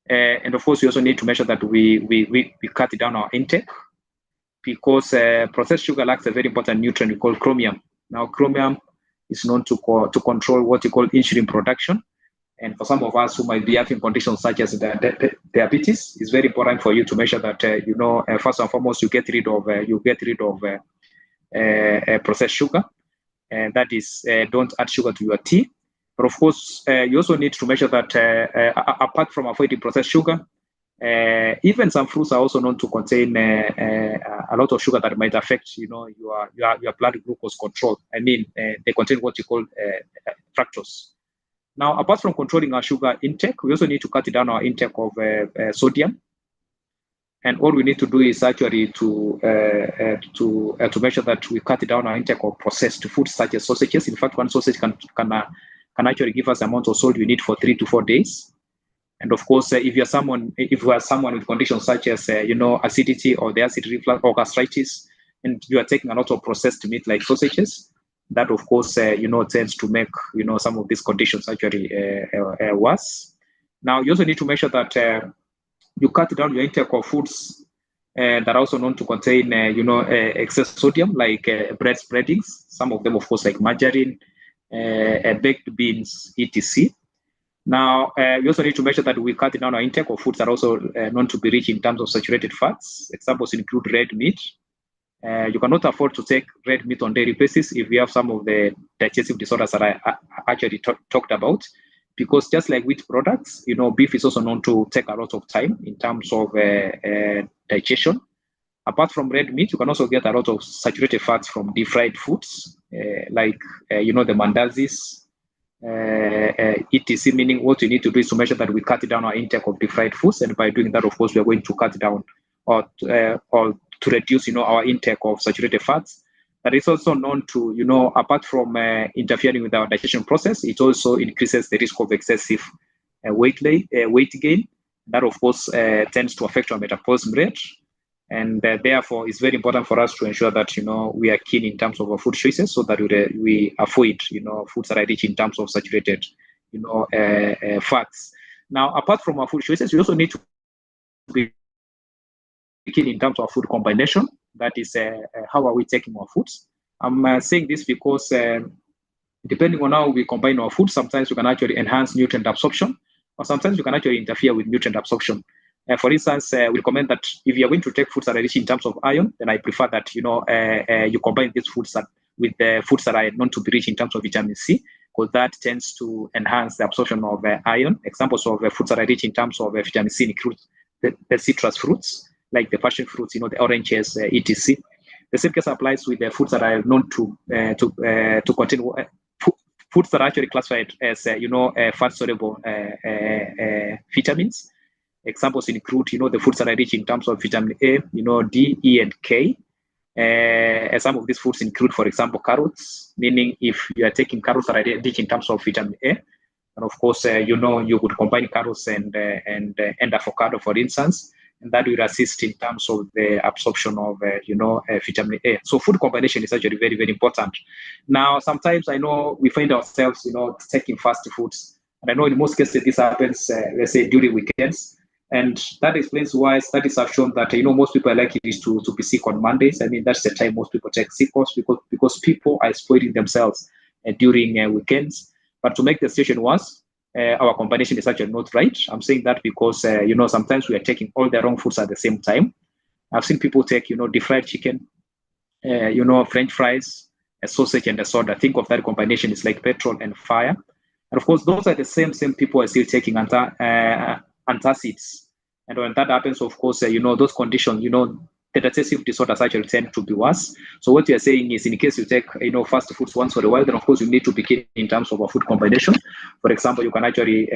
And of course, we also need to measure that we cut down our intake, because processed sugar lacks a very important nutrient we call chromium. Now, chromium is known to control what you call insulin production. And for some of us who might be having conditions such as diabetes, it's very important for you to measure that, first and foremost, you get rid of processed sugar. And that is, don't add sugar to your tea. But of course, you also need to measure that apart from avoiding processed sugar, even some fruits are also known to contain a lot of sugar that might affect, your blood glucose control. I mean, they contain what you call fructose. Now, apart from controlling our sugar intake, we also need to cut down our intake of sodium. And all we need to do is actually to measure that we cut down our intake of processed foods such as sausages. In fact, one sausage can actually give us the amount of salt we need for 3 to 4 days. And of course, if you are someone with conditions such as acidity or the acid reflux or gastritis, and you are taking a lot of processed meat like sausages, that of course tends to make some of these conditions actually worse. Now, you also need to measure that you cut down your intake of foods that are also known to contain excess sodium, like bread spreadings. Some of them, of course, like margarine, baked beans, etc. Now, we also need to measure that we cut down our intake of foods that are also known to be rich in terms of saturated fats. Examples include red meat. You cannot afford to take red meat on daily basis if you have some of the digestive disorders that I actually talked about. Because just like wheat products, beef is also known to take a lot of time in terms of digestion. Apart from red meat, you can also get a lot of saturated fats from deep fried foods, like the mandazis, etc. Meaning, what you need to do is to measure that we cut down our intake of deep fried foods, and by doing that, of course, we are going to cut down or to reduce, our intake of saturated fats. That is also known to, apart from interfering with our digestion process, it also increases the risk of excessive weight gain. That, of course, tends to affect our metabolism rate. And therefore, it's very important for us to ensure that, we are keen in terms of our food choices, so that we avoid, foods that are rich in terms of saturated, fats. Now, apart from our food choices, we also need to be keen in terms of food combination. That is, how are we taking our foods? I'm saying this because depending on how we combine our food, sometimes we can actually enhance nutrient absorption, or sometimes we can actually interfere with nutrient absorption. For instance, we recommend that if you're going to take foods that are rich in terms of iron, then I prefer that you combine these foods with the foods that are known to be rich in terms of vitamin C, because that tends to enhance the absorption of iron. Examples of foods that are rich in terms of vitamin C include the citrus fruits, like the passion fruits, the oranges, etc. The same case applies with the foods that are known to contain foods that are actually classified as fat soluble vitamins. Examples include the foods that are rich in terms of vitamin A, D, E, and K. Some of these foods include, for example, carrots. Meaning, if you are taking carrots that are rich in terms of vitamin A, and of course, you could combine carrots and avocado, for instance, and that will assist in terms of the absorption of, vitamin A. So food combination is actually very, very important. Now, sometimes I know we find ourselves, taking fast foods. And I know in most cases this happens, let's say, during weekends. And that explains why studies have shown that, most people are likely to be sick on Mondays. I mean, that's the time most people take sick calls, because people are exploiting themselves during weekends. But to make the situation worse, our combination is actually not right. I'm saying that because, sometimes we are taking all the wrong foods at the same time. I've seen people take, deep fried chicken, French fries, a sausage, and a soda. Think of that combination. It's like petrol and fire. And of course, those are the same people are still taking antacids. And when that happens, of course, those conditions, the digestive disorders actually tend to be worse. So what you are saying is, in case you take fast foods once for a while, then of course you need to be keen in terms of a food combination. For example, you can actually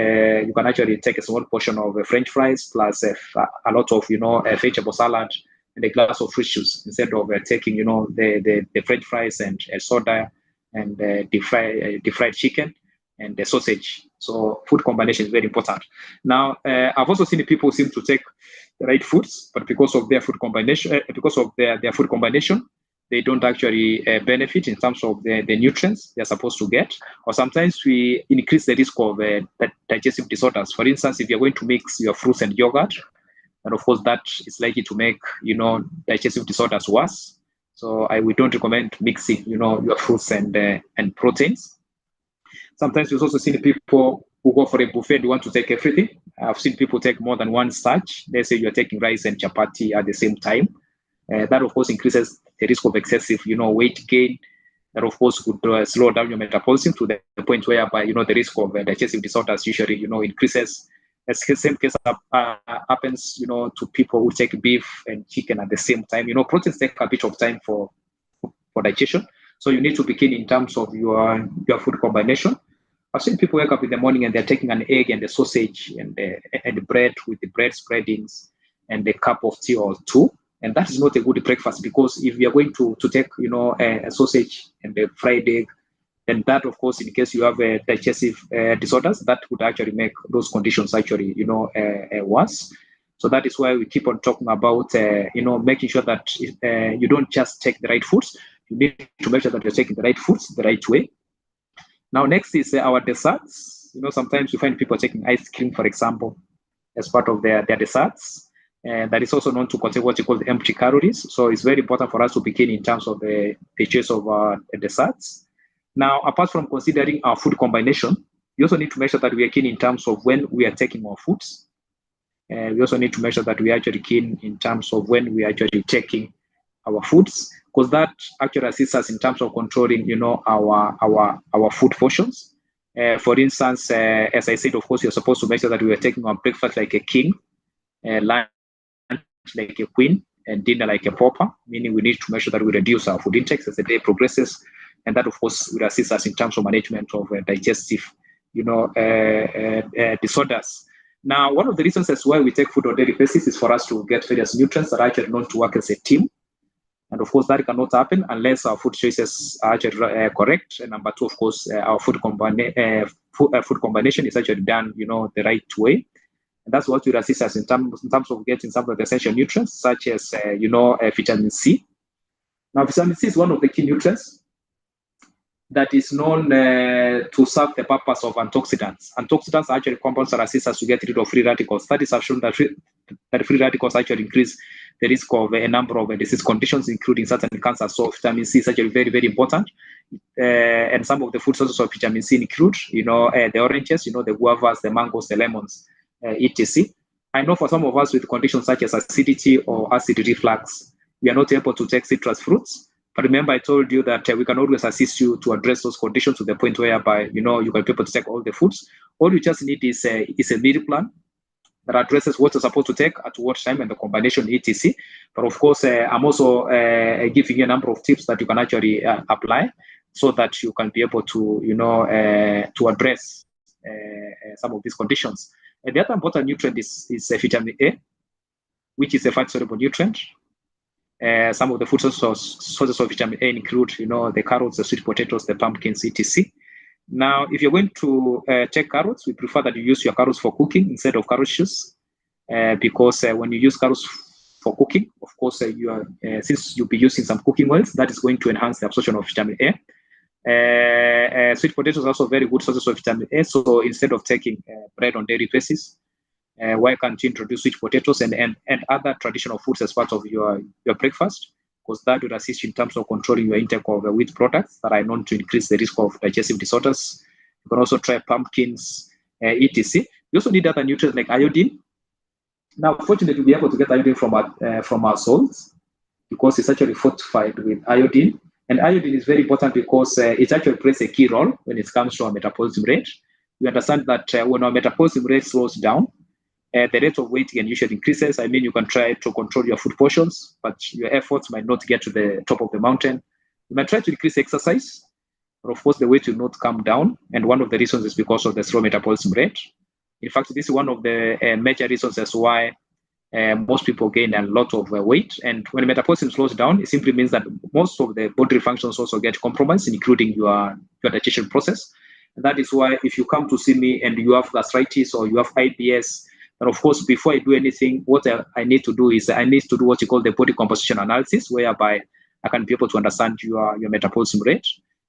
take a small portion of French fries plus a lot of vegetable salad and a glass of fruit juice instead of taking the French fries and soda and deep fried chicken and the sausage. So food combination is very important. Now, I've also seen people seem to take the right foods, but because of their food combination, they don't actually benefit in terms of the nutrients they're supposed to get. Or sometimes we increase the risk of digestive disorders. For instance, if you're going to mix your fruits and yogurt, and of course that is likely to make digestive disorders worse. So we don't recommend mixing your fruits and proteins. Sometimes we've also seen people who go for a buffet, they want to take everything. I've seen people take more than one starch. Let's say you're taking rice and chapati at the same time. That, of course, increases the risk of excessive, weight gain. That, of course, could slow down your metabolism to the point whereby, the risk of digestive disorders usually, increases. The same case happens, to people who take beef and chicken at the same time. Proteins take a bit of time for digestion. So you need to be keen in terms of your food combination. I've seen people wake up in the morning and they're taking an egg and a sausage and the bread with the bread spreadings and a cup of tea or two. And that is not a good breakfast, because if you're going to take, a sausage and a fried egg, then that, of course, in case you have digestive disorders, that would actually make those conditions actually, worse. So that is why we keep on talking about, making sure that you don't just take the right foods. You need to make sure that you're taking the right foods the right way. Now, next is our desserts. Sometimes you find people taking ice cream, for example, as part of their desserts. That is also known to contain what you call the empty calories. So it's very important for us to be keen in terms of the choice of desserts. Now, apart from considering our food combination, we also need to make sure that we are keen in terms of when we are taking our foods. We also need to make sure that we are actually keen in terms of when we are actually taking our foods, because that actually assists us in terms of controlling, our food portions. For instance, as I said, of course, you're supposed to make sure that we are taking our breakfast like a king, lunch like a queen, and dinner like a pauper, meaning we need to make sure that we reduce our food intakes as the day progresses. And that, of course, will assist us in terms of management of digestive, disorders. Now, one of the reasons as why we take food on a daily basis is for us to get various nutrients that are actually known to work as a team. And of course, that cannot happen unless our food choices are actually correct. And number two, of course, our food combination is actually done, the right way. And that's what will assist us in terms of getting some of the essential nutrients, such as, vitamin C. Now, vitamin C is one of the key nutrients that is known to serve the purpose of antioxidants. Antioxidants are actually compounds that assist us to get rid of free radicals. Studies have shown that free radicals actually increase the risk of a number of disease conditions, including certain cancers. So vitamin C is actually very, very important. And some of the food sources of vitamin C include, the oranges, the guavas, the mangoes, the lemons, etc. I know for some of us with conditions such as acidity or acid reflux, we are not able to take citrus fruits. But remember, I told you that we can always assist you to address those conditions to the point whereby, you can be able to take all the foods. All you just need is a meal plan that addresses what you're supposed to take at what time and the combination, etc. But of course, I'm also giving you a number of tips that you can actually apply so that you can be able to, to address some of these conditions. And the other important nutrient is vitamin A, which is a fat-soluble nutrient. Some of the food sources of vitamin A include, the carrots, the sweet potatoes, the pumpkins, etc. Now, if you're going to take carrots, we prefer that you use your carrots for cooking instead of carrot juice, because when you use carrots for cooking, of course, since you'll be using some cooking oils, that is going to enhance the absorption of vitamin A. Sweet potatoes are also very good sources of vitamin A. So instead of taking bread on daily basis, why can't you introduce sweet potatoes and other traditional foods as part of your breakfast? Because that will assist you in terms of controlling your intake of wheat products that are known to increase the risk of digestive disorders. You can also try pumpkins, etc. You also need other nutrients like iodine. Now, fortunately, we'll be able to get iodine from our salts because it's actually fortified with iodine. And iodine is very important because it actually plays a key role when it comes to our metabolism rate. We understand that when our metabolism rate slows down, the rate of weight can usually increases. I mean, you can try to control your food portions, but your efforts might not get to the top of the mountain. You might try to increase exercise, but of course, the weight will not come down. And one of the reasons is because of the slow metabolism rate. In fact, this is one of the major reasons as why most people gain a lot of weight. And when metabolism slows down, it simply means that most of the bodily functions also get compromised, including your digestion process. And that is why if you come to see me and you have gastritis or you have IBS, and of course, before I do anything, what I need to do is I need to do what you call the body composition analysis, whereby I can be able to understand your metabolism rate.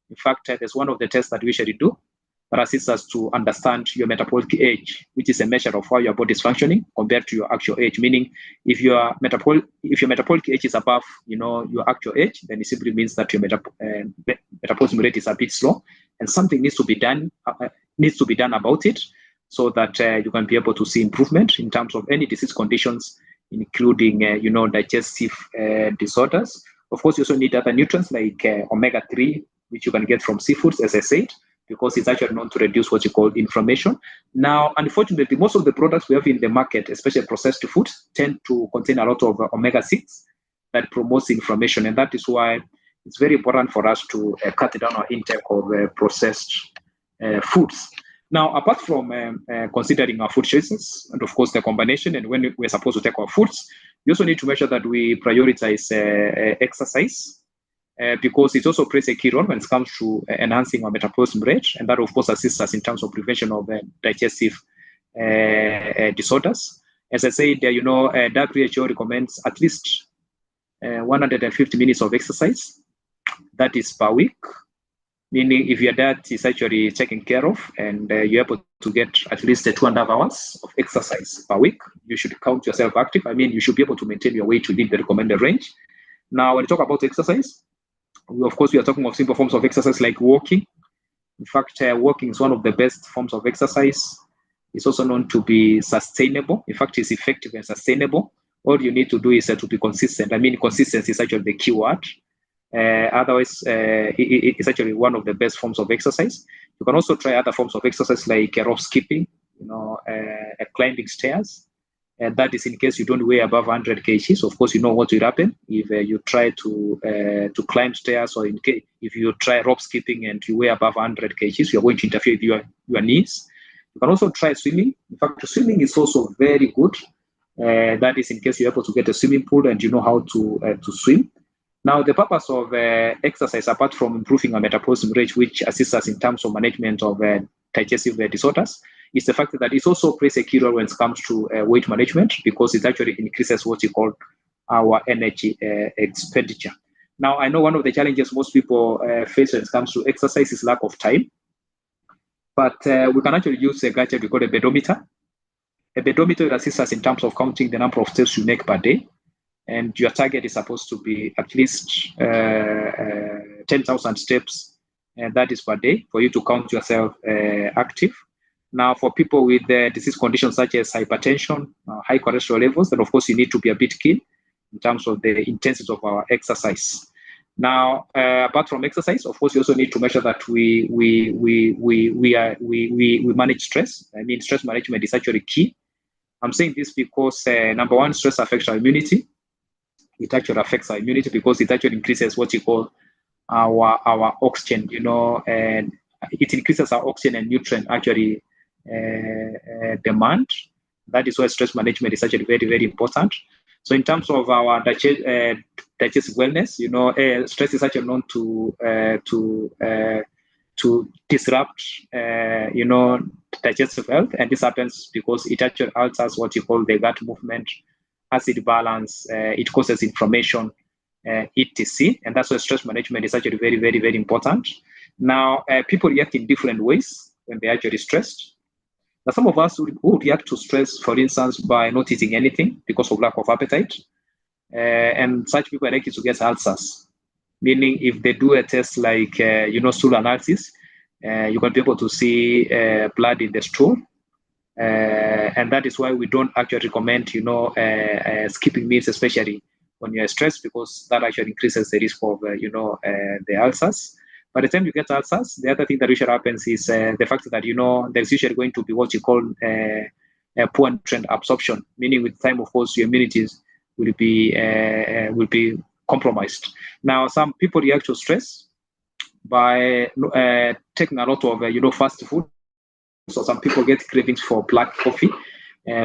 In fact, there's one of the tests that we usually do that assists us to understand your metabolic age, which is a measure of how your body is functioning compared to your actual age. Meaning, if your metabolic age is above, your actual age, then it simply means that your metabolism rate is a bit slow, and something needs to be done about it, so that you can be able to see improvement in terms of any disease conditions, including digestive disorders. Of course, you also need other nutrients like omega-3, which you can get from seafoods, as I said, because it's actually known to reduce what you call inflammation. Now, unfortunately, most of the products we have in the market, especially processed foods, tend to contain a lot of omega-6 that promotes inflammation, and that is why it's very important for us to cut down our intake of processed foods. Now, apart from considering our food choices, and of course the combination, and when we're supposed to take our foods, we also need to make sure that we prioritize exercise, because it also plays a key role when it comes to enhancing our metabolism rate, and that of course assists us in terms of prevention of digestive disorders. As I said, WHO recommends at least 150 minutes of exercise, that is per week. Meaning, if your diet is actually taken care of and you're able to get at least 2.5 hours of exercise per week, you should count yourself active. I mean, you should be able to maintain your weight within the recommended range. Now, when you talk about exercise, of course, we are talking of simple forms of exercise like walking. In fact, walking is one of the best forms of exercise. It's also known to be sustainable. In fact, it's effective and sustainable. All you need to do is to be consistent. I mean, consistency is actually the key word. Otherwise, it's actually one of the best forms of exercise. You can also try other forms of exercise like rope skipping, climbing stairs. And that is in case you don't weigh above 100 kgs. Of course, you know what will happen if you try to climb stairs, or if you try rope skipping and you weigh above 100 kgs, you're going to interfere with your knees. You can also try swimming. In fact, swimming is also very good. That is in case you're able to get a swimming pool and you know how to swim. Now, the purpose of exercise, apart from improving our metabolism rate, which assists us in terms of management of digestive disorders, is the fact that it also plays a key role when it comes to weight management, because it actually increases what you call our energy expenditure. Now, I know one of the challenges most people face when it comes to exercise is lack of time, but we can actually use a gadget we call a pedometer. A pedometer assists us in terms of counting the number of steps you make per day. And your target is supposed to be at least 10,000 steps, and that is per day, for you to count yourself active. Now, for people with disease conditions such as hypertension, high cholesterol levels, then of course you need to be a bit keen in terms of the intensity of our exercise. Now, apart from exercise, of course, you also need to make sure that we manage stress. I mean, stress management is actually key. I'm saying this because number one, stress affects our immunity. It actually affects our immunity because it actually increases what you call our oxygen, and it increases our oxygen and nutrient actually demand. That is why stress management is actually very, very important. So in terms of our digestive wellness, stress is actually known to disrupt, digestive health, and this happens because it actually alters what you call the gut movement, acid balance, it causes inflammation, etc. And that's why stress management is actually very, very, very important. Now, people react in different ways when they're actually stressed. Now, some of us who react to stress, for instance, by not eating anything because of lack of appetite. And such people are likely to get ulcers. Meaning, if they do a test like, stool analysis, you can be able to see blood in the stool. And that is why we don't actually recommend, skipping meals, especially when you're stressed, because that actually increases the risk of, the ulcers. By the time you get ulcers, the other thing that usually happens is the fact that, there's usually going to be what you call poor nutrient absorption, meaning with time, of course, your immunities will be compromised. Now, some people react to stress by taking a lot of fast food. So some people get cravings for black coffee.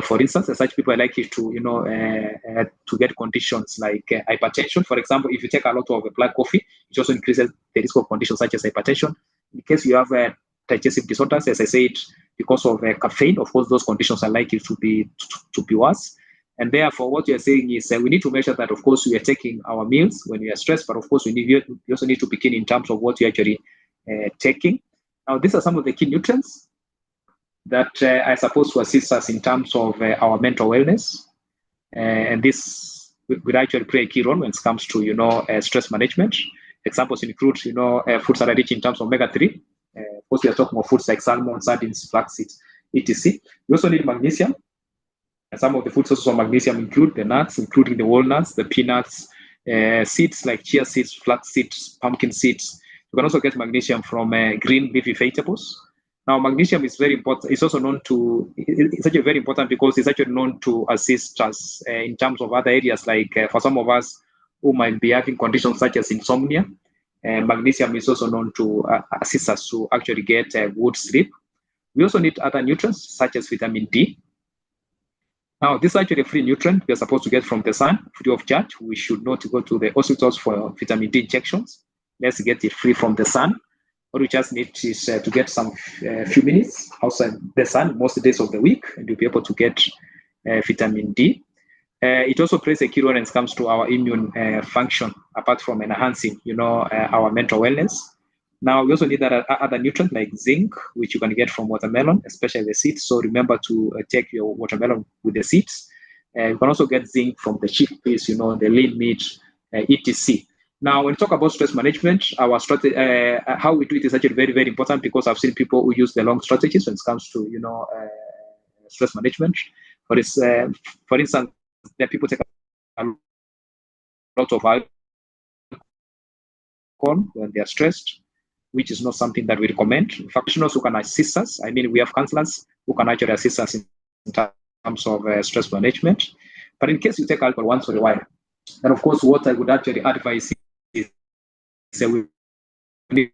For instance, such people are likely to to get conditions like hypertension. For example, if you take a lot of black coffee, it also increases the risk of conditions such as hypertension. In case you have digestive disorders, as I said, because of caffeine, of course, those conditions are likely to be worse. And therefore, what you're saying is we need to make sure that, of course, we are taking our meals when we are stressed, but of course, we also need to begin in terms of what you're actually taking. Now, these are some of the key nutrients that are supposed to assist us in terms of our mental wellness. And this will actually play a key role when it comes to, stress management. Examples include, foods that are rich in terms of omega-3. Of course, we are talking about foods like salmon, sardines, flax seeds, etc. We also need magnesium. And some of the food sources of magnesium include the nuts, including the walnuts, the peanuts, seeds like chia seeds, flax seeds, pumpkin seeds. You can also get magnesium from green leafy vegetables. Now, magnesium is very important. It's also known to, it's actually very important because it's actually known to assist us in terms of other areas, like for some of us who might be having conditions such as insomnia. Magnesium is also known to assist us to actually get good sleep. We also need other nutrients such as vitamin D. Now, this is actually a free nutrient we are supposed to get from the sun, free of charge. We should not go to the hospitals for vitamin D injections. Let's get it free from the sun. What we just need is to get some few minutes outside the sun most days of the week, and you'll be able to get vitamin D. It also plays a key role when it comes to our immune function, apart from enhancing, our mental wellness. Now, we also need other nutrients like zinc, which you can get from watermelon, especially the seeds. So remember to take your watermelon with the seeds. You can also get zinc from the chickpeas, the lean meat, etc. Now, when we talk about stress management, our strategy, how we do it is actually very, very important because I've seen people who use the long strategies when it comes to, stress management. For instance, that people take a lot of alcohol when they are stressed, which is not something that we recommend. Professionals who can assist us, I mean, we have counselors who can actually assist us in terms of stress management. But in case you take alcohol once in a while, then of course, what I would actually advise is we need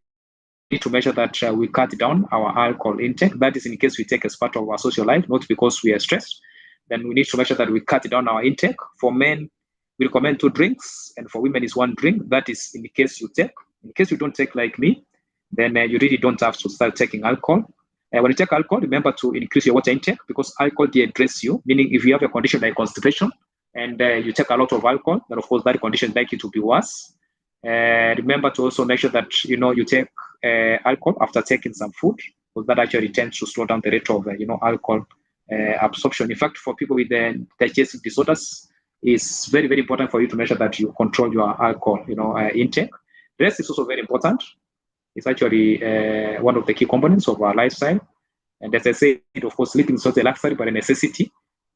to measure that we cut down our alcohol intake. That is in case we take as part of our social life, not because we are stressed. Then we need to make sure that we cut down our intake. For men, we recommend 2 drinks, and for women is 1 drink. That is in case you take. In case you don't take like me, then you really don't have to start taking alcohol. When you take alcohol, remember to increase your water intake because alcohol dehydrates you, meaning if you have a condition like constipation and you take a lot of alcohol, then of course that condition is likely to be worse. Remember to also make sure that you take alcohol after taking some food, because that actually tends to slow down the rate of alcohol absorption. In fact, for people with digestive disorders, it's very, very important for you to make sure that you control your alcohol intake. Rest is also very important. It's actually one of the key components of our lifestyle. And as I said, of course, sleeping is not a luxury but a necessity.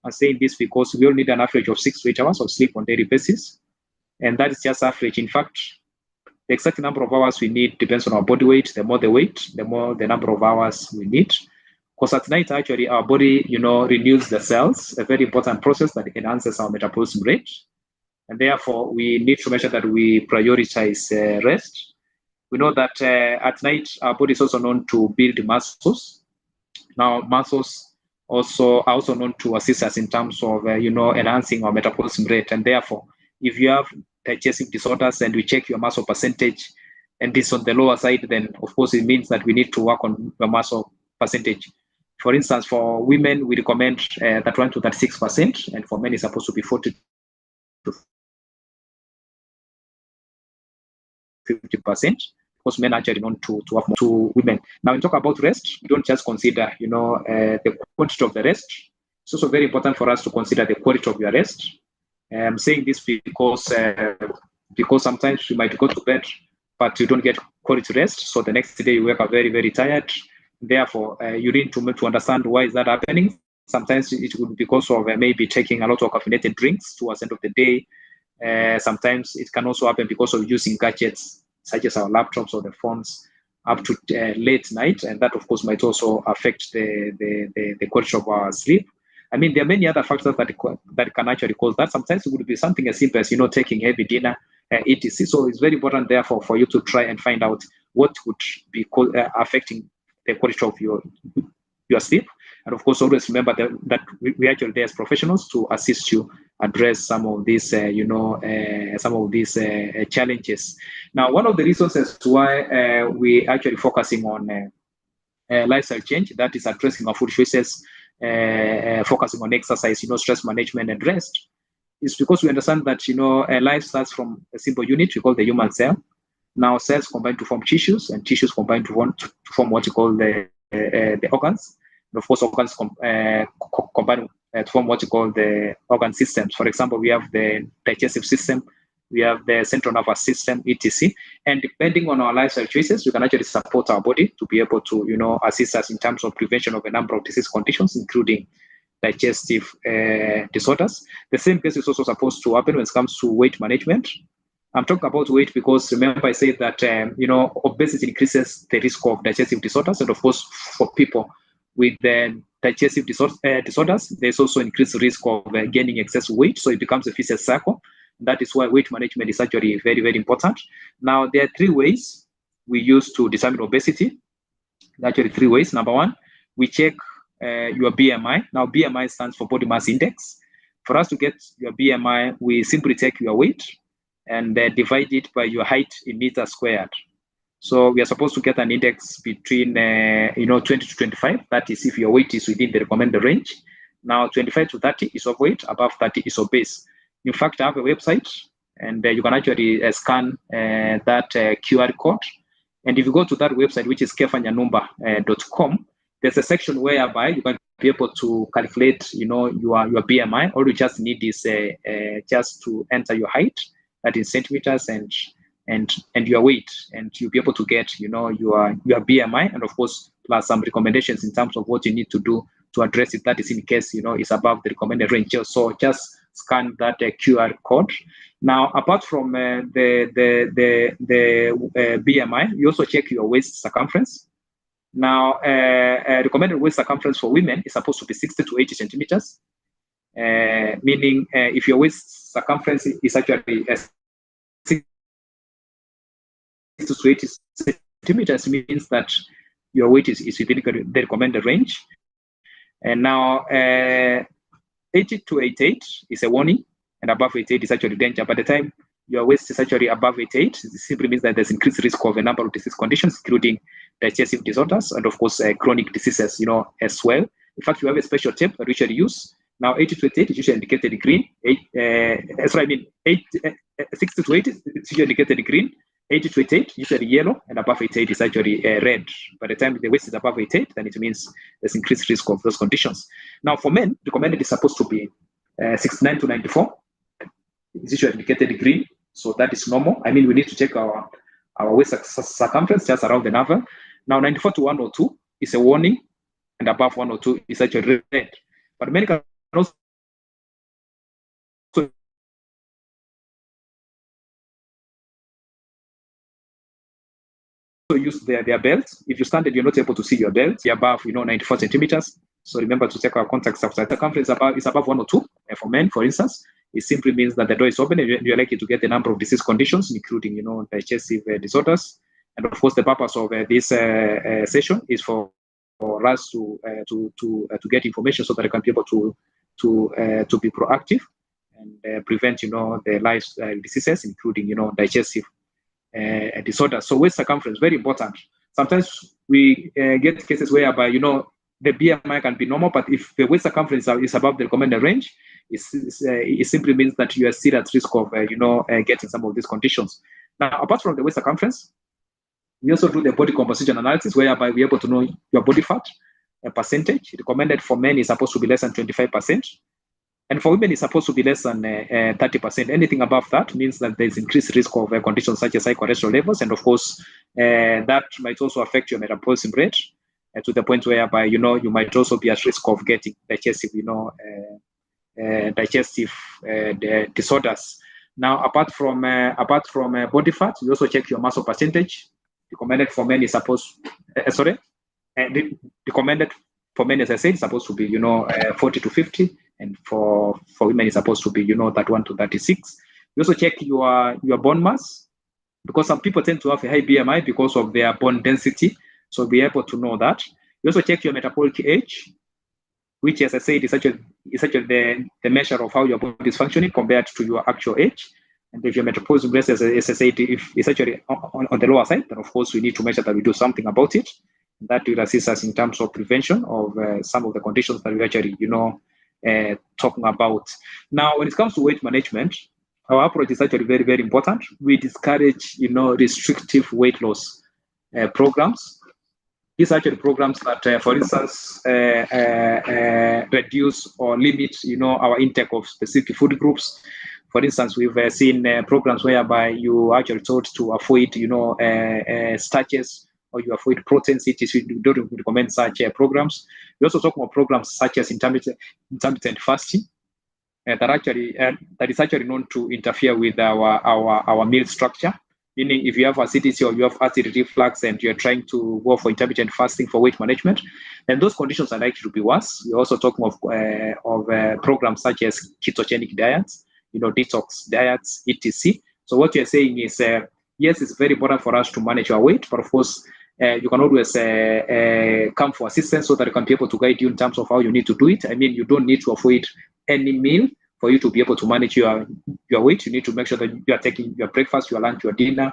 I'm saying this because we all need an average of 6 to 8 hours of sleep on a daily basis. And that is just average. In fact, the exact number of hours we need depends on our body weight. The more the weight, the more the number of hours we need. Because at night, actually, our body, renews the cells, a very important process that enhances our metabolism rate. And therefore, we need to make sure that we prioritize rest. We know that at night, our body is also known to build muscles. Now, muscles are also known to assist us in terms of, enhancing our metabolism rate. And therefore, if you have digestive disorders and we check your muscle percentage and it's on the lower side, then of course it means that we need to work on the muscle percentage. For instance, for women, we recommend that 1 to 36%, and for men, it's supposed to be 40 to 50%. Because men are actually known to have more to women. Now, when we talk about rest, we don't just consider, the quantity of the rest. It's also very important for us to consider the quality of your rest. I'm saying this because sometimes you might go to bed, but you don't get quality rest. So the next day you wake up very, very tired. Therefore, you need to understand why is that happening. Sometimes it would be because of maybe taking a lot of caffeinated drinks towards the end of the day. Sometimes it can also happen because of using gadgets such as our laptops or the phones up to late night, and that of course might also affect the quality of our sleep. I mean, there are many other factors that can actually cause that. Sometimes it would be something as simple as, taking heavy dinner, etc. So it's very important, therefore, for you to try and find out what would be affecting the quality of your sleep. And of course, always remember that we actually there as professionals to assist you address some of these, challenges. Now, one of the reasons as to why we actually focusing on lifestyle change, that is addressing our food choices, focusing on exercise, stress management and rest, is because we understand that life starts from a simple unit we call the human cell. Now cells combine to form tissues, and tissues combine to form what we call the organs. And of course, organs combine to form what we call the organ systems. For example, we have the digestive system, we have the central nervous system, etc. And depending on our lifestyle choices, we can actually support our body to be able to, assist us in terms of prevention of a number of disease conditions, including digestive disorders. The same case is also supposed to happen when it comes to weight management. I'm talking about weight because remember I said that obesity increases the risk of digestive disorders, and of course for people with digestive disorders, there's also increased risk of gaining excess weight, so it becomes a vicious cycle. That is why weight management is actually very, very important. Now there are 3 ways we use to determine obesity. Actually 3 ways. Number 1, we check your BMI. Now BMI stands for body mass index. For us to get your BMI, we simply take your weight and divide it by your height in meters squared. So we are supposed to get an index between 20 to 25. That is if your weight is within the recommended range. Now 25 to 30 is overweight, above 30 is obese. In fact, I have a website, and you can actually scan that QR code. And if you go to that website, which is kefanyanumba.com, there's a section whereby you can be able to calculate, your BMI. All you just need is just to enter your height, that is centimeters, and your weight, and you'll be able to get, your BMI, and of course, plus some recommendations in terms of what you need to do to address it. That is in case, it's above the recommended range. So just scan that QR code. Now, apart from the BMI, you also check your waist circumference. Now, recommended waist circumference for women is supposed to be 60 to 80 centimeters, meaning if your waist circumference is actually 60 to 80 centimeters, means that your weight is within the recommended range. And now, 80 to 88 is a warning, and above 88 is actually danger. By the time your waist is actually above 88, it simply means that there's increased risk of a number of disease conditions, including digestive disorders and, of course, chronic diseases, as well. In fact, we have a special tape that we usually use. Now, 80 to 88 is usually indicated in green. 60 to 80 is usually indicated in green. 80 to 88 usually yellow, and above 88 is actually red. By the time the waist is above 88, then it means there's increased risk of those conditions. Now, for men, recommended is supposed to be 69 to 94. It's usually indicated in green, so that is normal. I mean, we need to check our waist circumference just around the navel. Now, 94 to 102 is a warning, and above 102 is actually red. But men can also use their belts. If you stand and you're not able to see your belt, you're above 94 centimeters. So remember to check our contacts outside. The circumference is above 102. For men, for instance, it simply means that the door is open and you're likely to get a number of disease conditions, including digestive disorders. And of course, the purpose of this session is for us to get information so that I can be able to be proactive and prevent the lifestyle diseases, including digestive disorder. So waist circumference, very important. Sometimes we get cases whereby the BMI can be normal, but if the waist circumference is above the recommended range, it simply means that you are still at risk of getting some of these conditions. Now, apart from the waist circumference, we also do the body composition analysis, whereby we're able to know your body fat percentage. Recommended for men is supposed to be less than 25%. And for women, it's supposed to be less than 30%. Anything above that means that there's increased risk of conditions such as high cholesterol levels. And of course, that might also affect your metabolism rate to the point whereby, you might also be at risk of getting digestive, disorders. Now, apart from body fat, you also check your muscle percentage. Recommended for men is supposed, recommended for men, as I said, it's supposed to be, 40 to 50, and for women, it's supposed to be, 31 to 36. You also check your bone mass, because some people tend to have a high BMI because of their bone density. So be able to know that. You also check your metabolic age, which, as I said, is actually the measure of how your body is functioning compared to your actual age. And if your metabolism rate, as I said, if it's actually on the lower side, then of course we need to make sure that we do something about it. That will assist us in terms of prevention of some of the conditions that we actually, talking about. Now, when it comes to weight management, our approach is actually very, very important. We discourage, restrictive weight loss programs. These are actually programs that, for instance, reduce or limit, our intake of specific food groups. For instance, we've seen programs whereby you are actually told to avoid, starches, or you avoid proteins. We don't recommend such programs. We also talk about programs such as intermittent fasting. That is actually known to interfere with our meal structure. Meaning, if you have acidity or you have acid reflux and you're trying to go for intermittent fasting for weight management, then those conditions are likely to be worse. We're also talking of programs such as ketogenic diets, detox diets, etc. So what you're saying is, yes, it's very important for us to manage our weight, but of course, you can always come for assistance so that I can be able to guide you in terms of how you need to do it. I mean, you don't need to avoid any meal for you to be able to manage your weight. You need to make sure that you are taking your breakfast, your lunch, your dinner.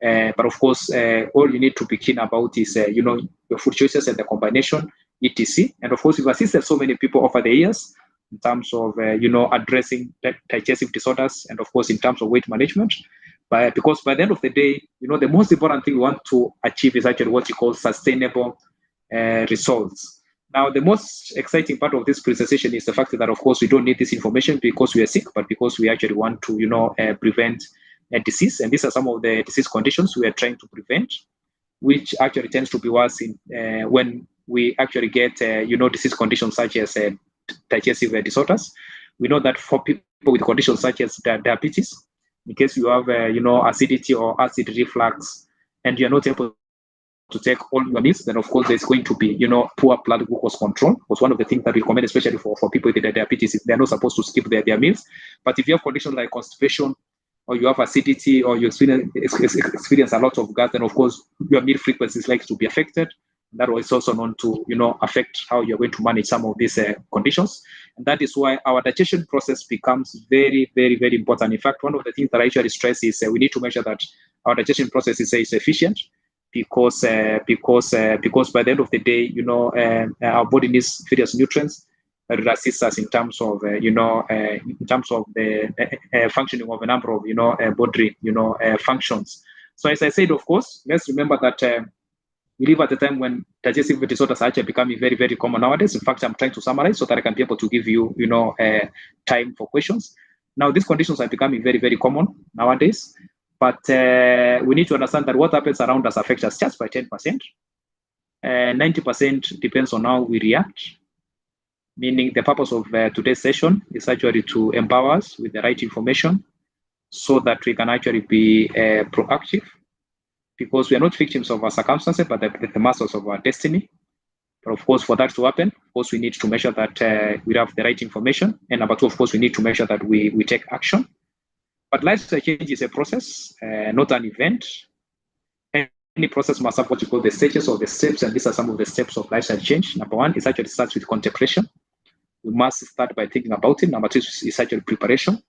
But of course, all you need to be keen about is, your food choices and the combination, etc. And of course, we've assisted so many people over the years in terms of, addressing digestive disorders, and of course, in terms of weight management. Because by the end of the day, the most important thing we want to achieve is actually what you call sustainable results. Now, the most exciting part of this presentation is the fact that, of course, we don't need this information because we are sick, but because we actually want to, prevent a disease. And these are some of the disease conditions we are trying to prevent, which actually tends to be worse when we actually get, disease conditions such as digestive disorders. We know that for people with conditions such as diabetes, in case you have, acidity or acid reflux, and you're not able to take all your meals, then of course there's going to be, poor blood glucose control. Because one of the things that we recommend, especially for people with diabetes, is they're not supposed to skip their meals. But if you have conditions like constipation, or you have acidity, or you experience a lot of gas, then of course your meal frequency is likely to be affected. That is also known to, affect how you're going to manage some of these conditions. And that is why our digestion process becomes very, very, very important. In fact, one of the things that I usually stress is we need to make sure that our digestion process is efficient, because by the end of the day, our body needs various nutrients that will assist us in terms of, in terms of the functioning of a number of, body, functions. So as I said, of course, let's remember that we live at a time when digestive disorders are actually becoming very, very common nowadays. In fact, I'm trying to summarize so that I can be able to give you, time for questions. Now, these conditions are becoming very, very common nowadays, but we need to understand that what happens around us affects us just by 10%. 90% depends on how we react. Meaning, the purpose of today's session is actually to empower us with the right information so that we can actually be proactive, because we are not victims of our circumstances, but the masters of our destiny. But of course, for that to happen, of course, we need to make sure that we have the right information. And number two, of course, we need to make sure that we take action. But lifestyle change is a process, not an event. Any process must have what you call the stages or the steps, and these are some of the steps of lifestyle change. Number one, it actually starts with contemplation. We must start by thinking about it. Number two is actually preparation.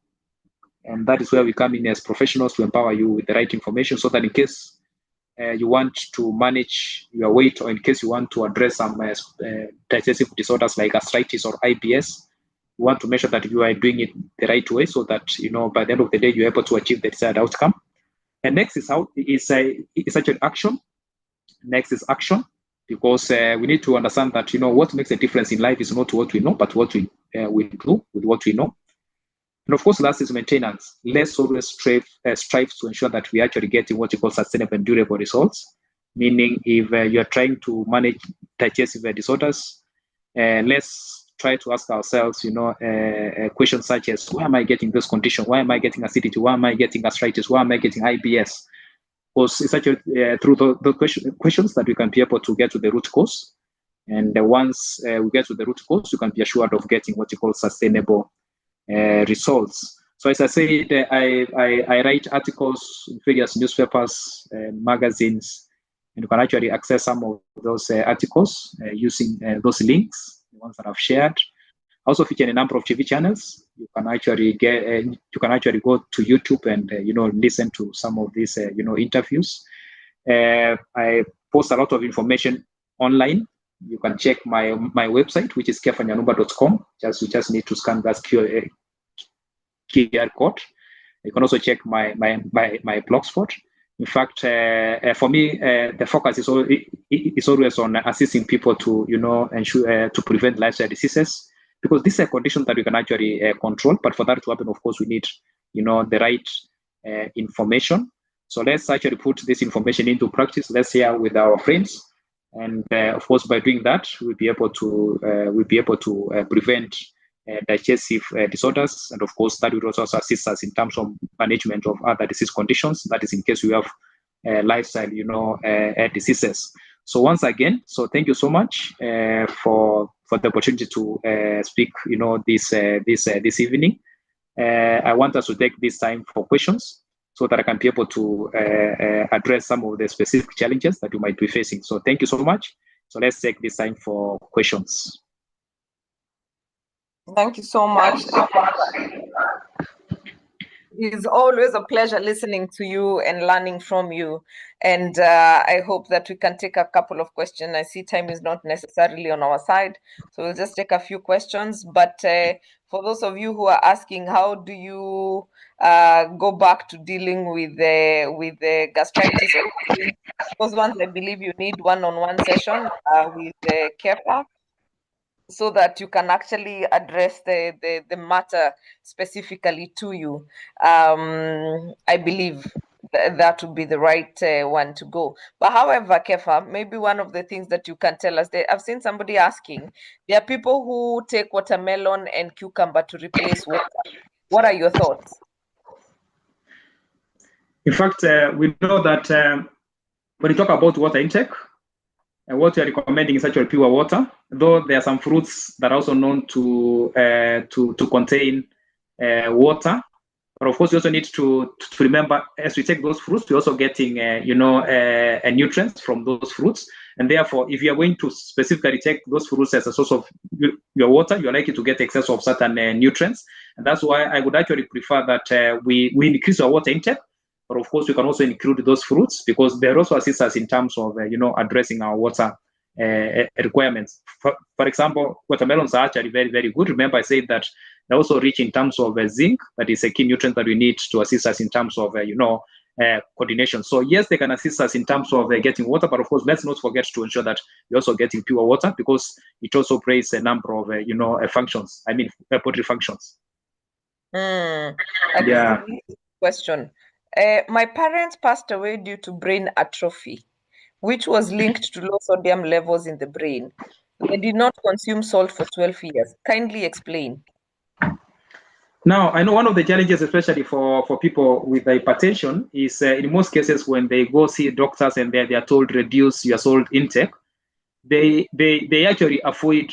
And that is where we come in as professionals to empower you with the right information, so that in case you want to manage your weight, or in case you want to address some digestive disorders like gastritis or IBS, you want to make sure that you are doing it the right way, so that by the end of the day you're able to achieve the desired outcome. And next is actually action. Next is action, because we need to understand that what makes a difference in life is not what we know, but what we do with what we know. And of course, last is maintenance. Let's always strive to ensure that we actually get what you call sustainable and durable results. Meaning, if you're trying to manage digestive disorders, let's try to ask ourselves, questions such as, why am I getting this condition? Why am I getting acidity? Why am I getting gastritis? Why am I getting IBS? Because it's actually through the questions that we can be able to get to the root cause. And once we get to the root cause, you can be assured of getting what you call sustainable results. So as I said, I write articles in various newspapers and magazines, and you can actually access some of those articles using those links, the ones that I've shared. I also feature in a number of TV channels. You can actually go to YouTube and listen to some of these interviews. I post a lot of information online. You can check my website, which is kefanyanumba.com. You just need to scan that QR code. You can also check my blogspot. In fact, for me, the focus is always on assisting people to ensure to prevent lifestyle diseases, because this is a condition that we can actually control. But for that to happen, of course, we need the right information. So let's actually put this information into practice. Let's share with our friends, and of course, by doing that, we'll be able to prevent digestive disorders, and of course that will also assist us in terms of management of other disease conditions. That is in case we have lifestyle diseases. So once again, so thank you so much for the opportunity to speak this evening. I want us to take this time for questions so that I can be able to address some of the specific challenges that you might be facing. So thank you so much. So let's take this time for questions. Thank you so much. It's always a pleasure listening to you and learning from you. And I hope that we can take a couple of questions. I see time is not necessarily on our side, so we'll just take a few questions. But for those of you who are asking, how do you go back to dealing with the gastritis? Those ones, I believe you need one-on-one session with the Kefa, so that you can actually address the matter specifically to you. I believe that would be the right one to go. But however, Kefa, maybe one of the things that you can tell us, I've seen somebody asking, there are people who take watermelon and cucumber to replace water. What are your thoughts? In fact, we know that when you talk about water intake, and what we are recommending is actually pure water, though there are some fruits that are also known to contain water. But of course, we also need to remember, as we take those fruits, we're also getting nutrients from those fruits. And therefore, if you are going to specifically take those fruits as a source of your water, you're likely to get excess of certain nutrients. And that's why I would actually prefer that we increase our water intake. But of course, we can also include those fruits, because they also assist us in terms of addressing our water requirements. For example, watermelons are actually very, very good. Remember, I said that they're also rich in terms of zinc. That is a key nutrient that we need to assist us in terms of coordination. So yes, they can assist us in terms of getting water, but of course, let's not forget to ensure that we're also getting pure water, because it also plays a number of functions. I mean, bodily functions. Yeah. Question. My parents passed away due to brain atrophy, which was linked to low sodium levels in the brain. They did not consume salt for 12 years. Kindly explain. Now, I know one of the challenges, especially for people with hypertension, is in most cases when they go see doctors and they are told reduce your salt intake, they actually avoid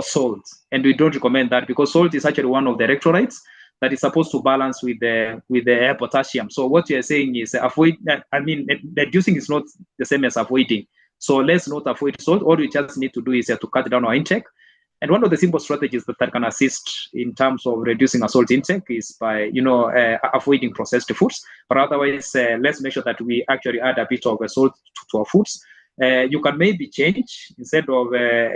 salt, and we don't recommend that, because salt is actually one of the electrolytes that is supposed to balance with the potassium. So what you are saying is avoid. I mean, reducing is not the same as avoiding. So let's not avoid salt. All we just need to do is to cut down our intake. And one of the simple strategies that can assist in terms of reducing our salt intake is by avoiding processed foods. But otherwise, let's make sure that we actually add a bit of salt to our foods. You can maybe change, instead of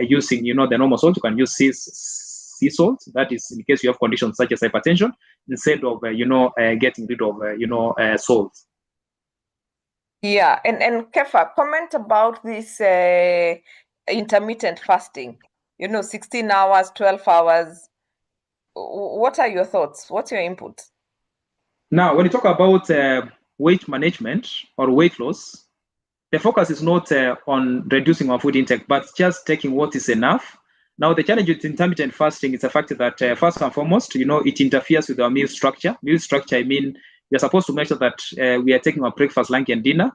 using the normal salt, you can use sea salt. That is in case you have conditions such as hypertension, instead of getting rid of salt. Yeah, and Kefa, comment about this intermittent fasting. 16 hours, 12 hours. What are your thoughts? What's your input? Now, when you talk about weight management or weight loss, the focus is not on reducing our food intake, but just taking what is enough. Now, the challenge with intermittent fasting is the fact that first and foremost, it interferes with our meal structure. Meal structure, I mean, we're supposed to make sure that we are taking our breakfast, lunch, and dinner.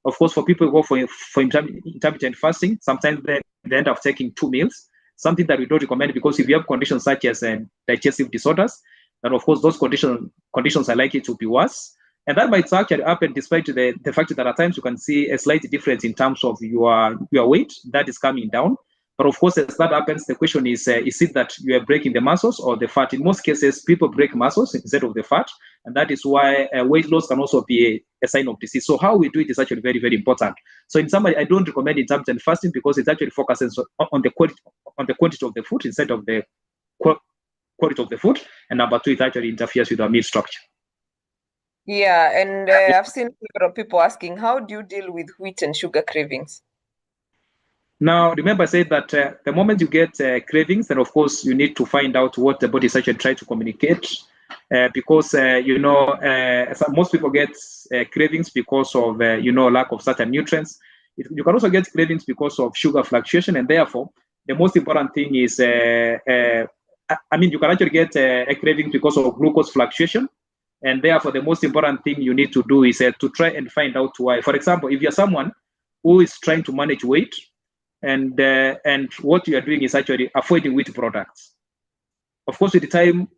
Of course, for people who go for intermittent fasting, sometimes the end of taking 2 meals, something that we don't recommend, because if you have conditions such as digestive disorders, then of course those conditions are likely to be worse. And that might actually happen despite the fact that at times you can see a slight difference in terms of your weight that is coming down. But of course, as that happens, the question is it that you are breaking the muscles or the fat? In most cases, people break muscles instead of the fat. And that is why weight loss can also be a sign of disease. So how we do it is actually very, very important. So in summary, I don't recommend intermittent fasting because it actually focuses on the quantity of the food instead of the quality of the food. And number two, it actually interferes with our meal structure. Yeah, and I've seen a lot of people asking, how do you deal with wheat and sugar cravings? Now, remember I said that the moment you get cravings, then of course you need to find out what the body is actually trying to communicate. Because most people get cravings because of lack of certain nutrients. You can also get cravings because of sugar fluctuation, and therefore the most important thing is you can actually get a craving because of glucose fluctuation, and therefore the most important thing you need to do is to try and find out why. For example, if you're someone who is trying to manage weight, and what you are doing is actually avoiding wheat products. Of course, with the time,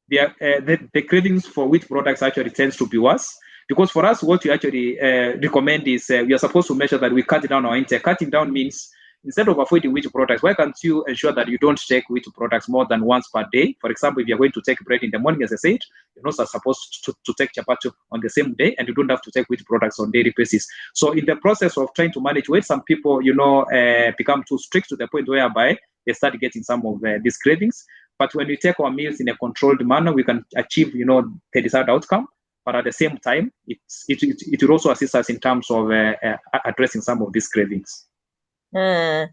the cravings for wheat products actually tends to be worse, because for us, what we actually recommend is we are supposed to measure that we cut down our intake. Cutting down means instead of avoiding wheat products, why can't you ensure that you don't take wheat products more than once per day? For example, if you're going to take bread in the morning, as I said, you're not supposed to take chapati on the same day, and you don't have to take wheat products on daily basis. So in the process of trying to manage weight, some people, become too strict to the point whereby they start getting some of these cravings. But when we take our meals in a controlled manner, we can achieve, the desired outcome. But at the same time, it will also assist us in terms of addressing some of these cravings. And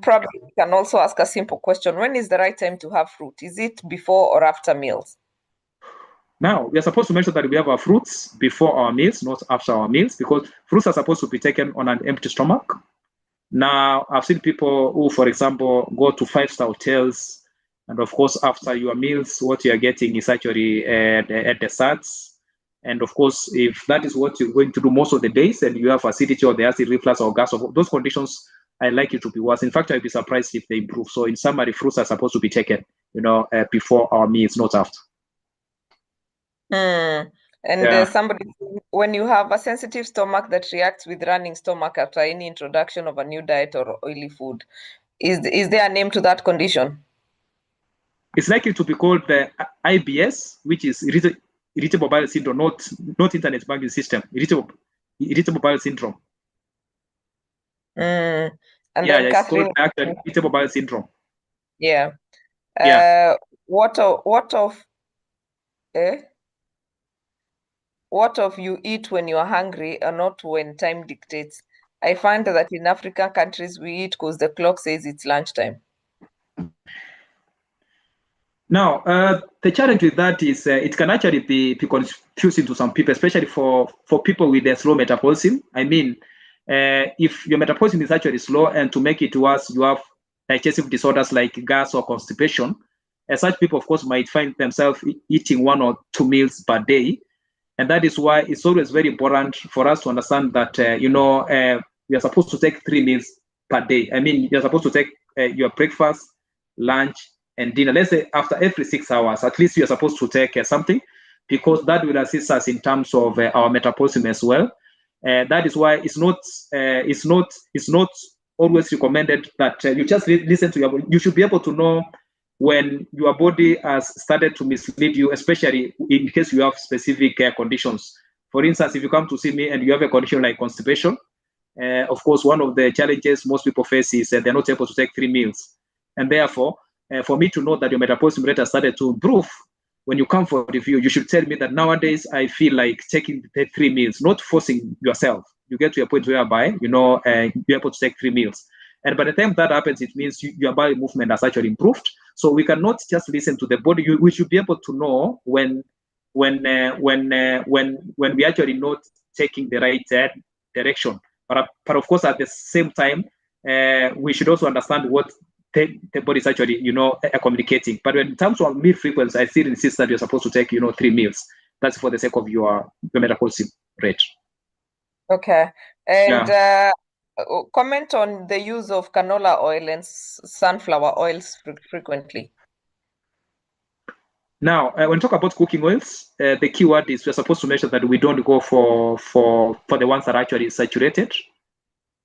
probably you can also ask a simple question. When is the right time to have fruit? Is it before or after meals? Now, we are supposed to make sure that we have our fruits before our meals, not after our meals, because fruits are supposed to be taken on an empty stomach. Now, I've seen people who, for example, go to 5-star hotels, and of course, after your meals, what you are getting is actually desserts. And of course, if that is what you're going to do most of the days, and you have acidity or the acid reflux or gas, of those conditions are likely to be worse. In fact, I'd be surprised if they improve. So in summary, fruits are supposed to be taken, before our meals, not after. Somebody, when you have a sensitive stomach that reacts with running stomach after any introduction of a new diet or oily food, is there a name to that condition? It's likely to be called the IBS, which is irritable bowel syndrome, not internet banking system. Irritable bowel syndrome. And then it's Catherine, called actually irritable bowel syndrome. Yeah. What of you eat when you are hungry and not when time dictates? I find that in African countries we eat because the clock says it's lunchtime. Now, the challenge with that is it can actually be confusing to some people, especially for people with a slow metabolism. I mean, if your metabolism is actually slow, and to make it worse, you have digestive disorders like gas or constipation. Such people, of course, might find themselves eating 1 or 2 meals per day. And that is why it's always very important for us to understand that, we are supposed to take 3 meals per day. I mean, you're supposed to take your breakfast, lunch, and dinner. Let's say after every 6 hours, at least you're supposed to take something, because that will assist us in terms of our metabolism as well. That is why it's not always recommended that you just listen to your body. You should be able to know when your body has started to mislead you, especially in case you have specific conditions. For instance, if you come to see me and you have a condition like constipation, of course, one of the challenges most people face is they're not able to take 3 meals. And therefore, for me to know that your metabolism rate has started to improve, when you come for review, you should tell me that nowadays I feel like taking the 3 meals, not forcing yourself. You get to a point whereby, you're able to take 3 meals. And by the time that happens, it means your body movement has actually improved. So we cannot just listen to the body. We should be able to know when we actually not taking the right direction. But of course, at the same time, we should also understand what the body is actually, communicating. But in terms of meal frequency, I still insist that you're supposed to take, 3 meals. That's for the sake of your metabolism rate. Okay. And comment on the use of canola oil and sunflower oils frequently. Now, when we talk about cooking oils, the key word is we're supposed to make sure that we don't go for the ones that are actually saturated.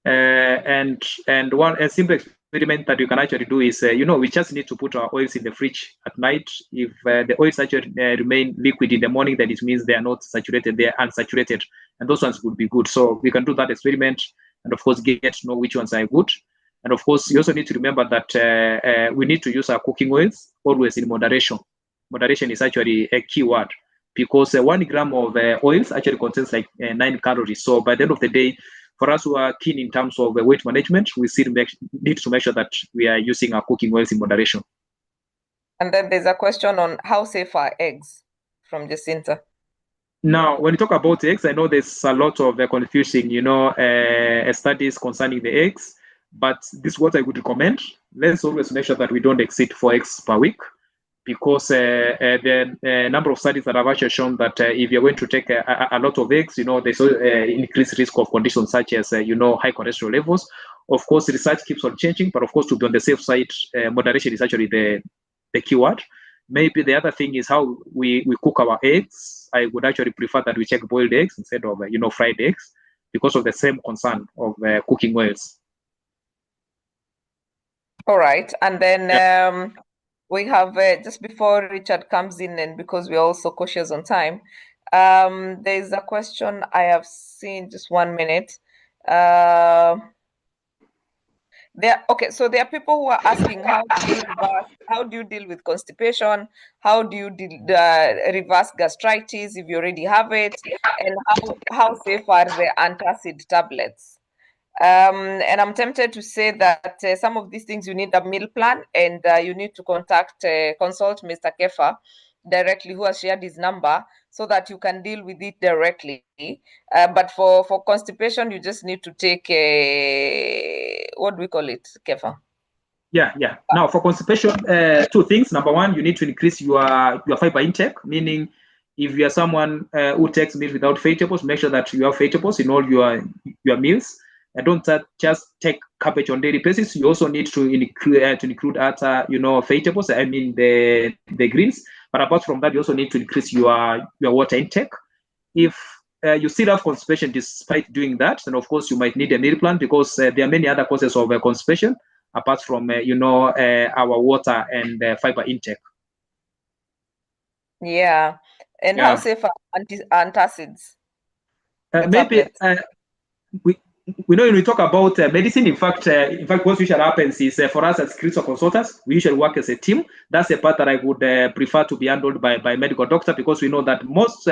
And a simple experiment that you can actually do is, we just need to put our oils in the fridge at night. If the oils actually remain liquid in the morning, then it means they are not saturated, they are unsaturated, and those ones would be good. So we can do that experiment, and of course get to know which ones are good. And of course, you also need to remember that we need to use our cooking oils always in moderation. Moderation is actually a key word, because 1 gram of oils actually contains like 9 calories. So by the end of the day, for us who are keen in terms of weight management, we still need to make sure that we are using our cooking oils in moderation. And then there's a question on how safe are eggs from Jacinta. Now, when you talk about eggs, I know there's a lot of confusing, studies concerning the eggs, but this is what I would recommend. Let's always make sure that we don't exceed 4 eggs per week, because the number of studies that have actually shown that if you're going to take a lot of eggs, there's increased risk of conditions such as, high cholesterol levels. Of course, research keeps on changing, but of course, to be on the safe side, moderation is actually the key word. Maybe the other thing is how we cook our eggs. I would actually prefer that we check boiled eggs instead of, fried eggs, because of the same concern of cooking oils. All right. And then we have, just before Richard comes in, and because we're also cautious on time, there's a question I have seen, just 1 minute. So there are people who are asking, how do you deal with constipation? How do you reverse gastritis if you already have it? And how safe are the antacid tablets? And I'm tempted to say that some of these things you need a meal plan, and you need to consult Mr. Kefa directly, who has shared his number, so that you can deal with it directly. But for constipation, you just need to take what do we call it, Kefa? Yeah. Now, for constipation, 2 things. Number 1, you need to increase your fiber intake, meaning if you are someone who takes meals without vegetables, make sure that you have vegetables in all your meals. And don't just take cabbage on daily basis. You also need to include other, vegetables. I mean the greens. But apart from that, you also need to increase your water intake. If you still have constipation despite doing that, then of course you might need a meal plan, because there are many other causes of constipation apart from our water and fiber intake. Yeah. And how safe are antacids? Maybe we know when we talk about medicine, in fact, what usually happens is for us as clinical consultants, we usually work as a team. That's the part that I would prefer to be handled by medical doctor, because we know that most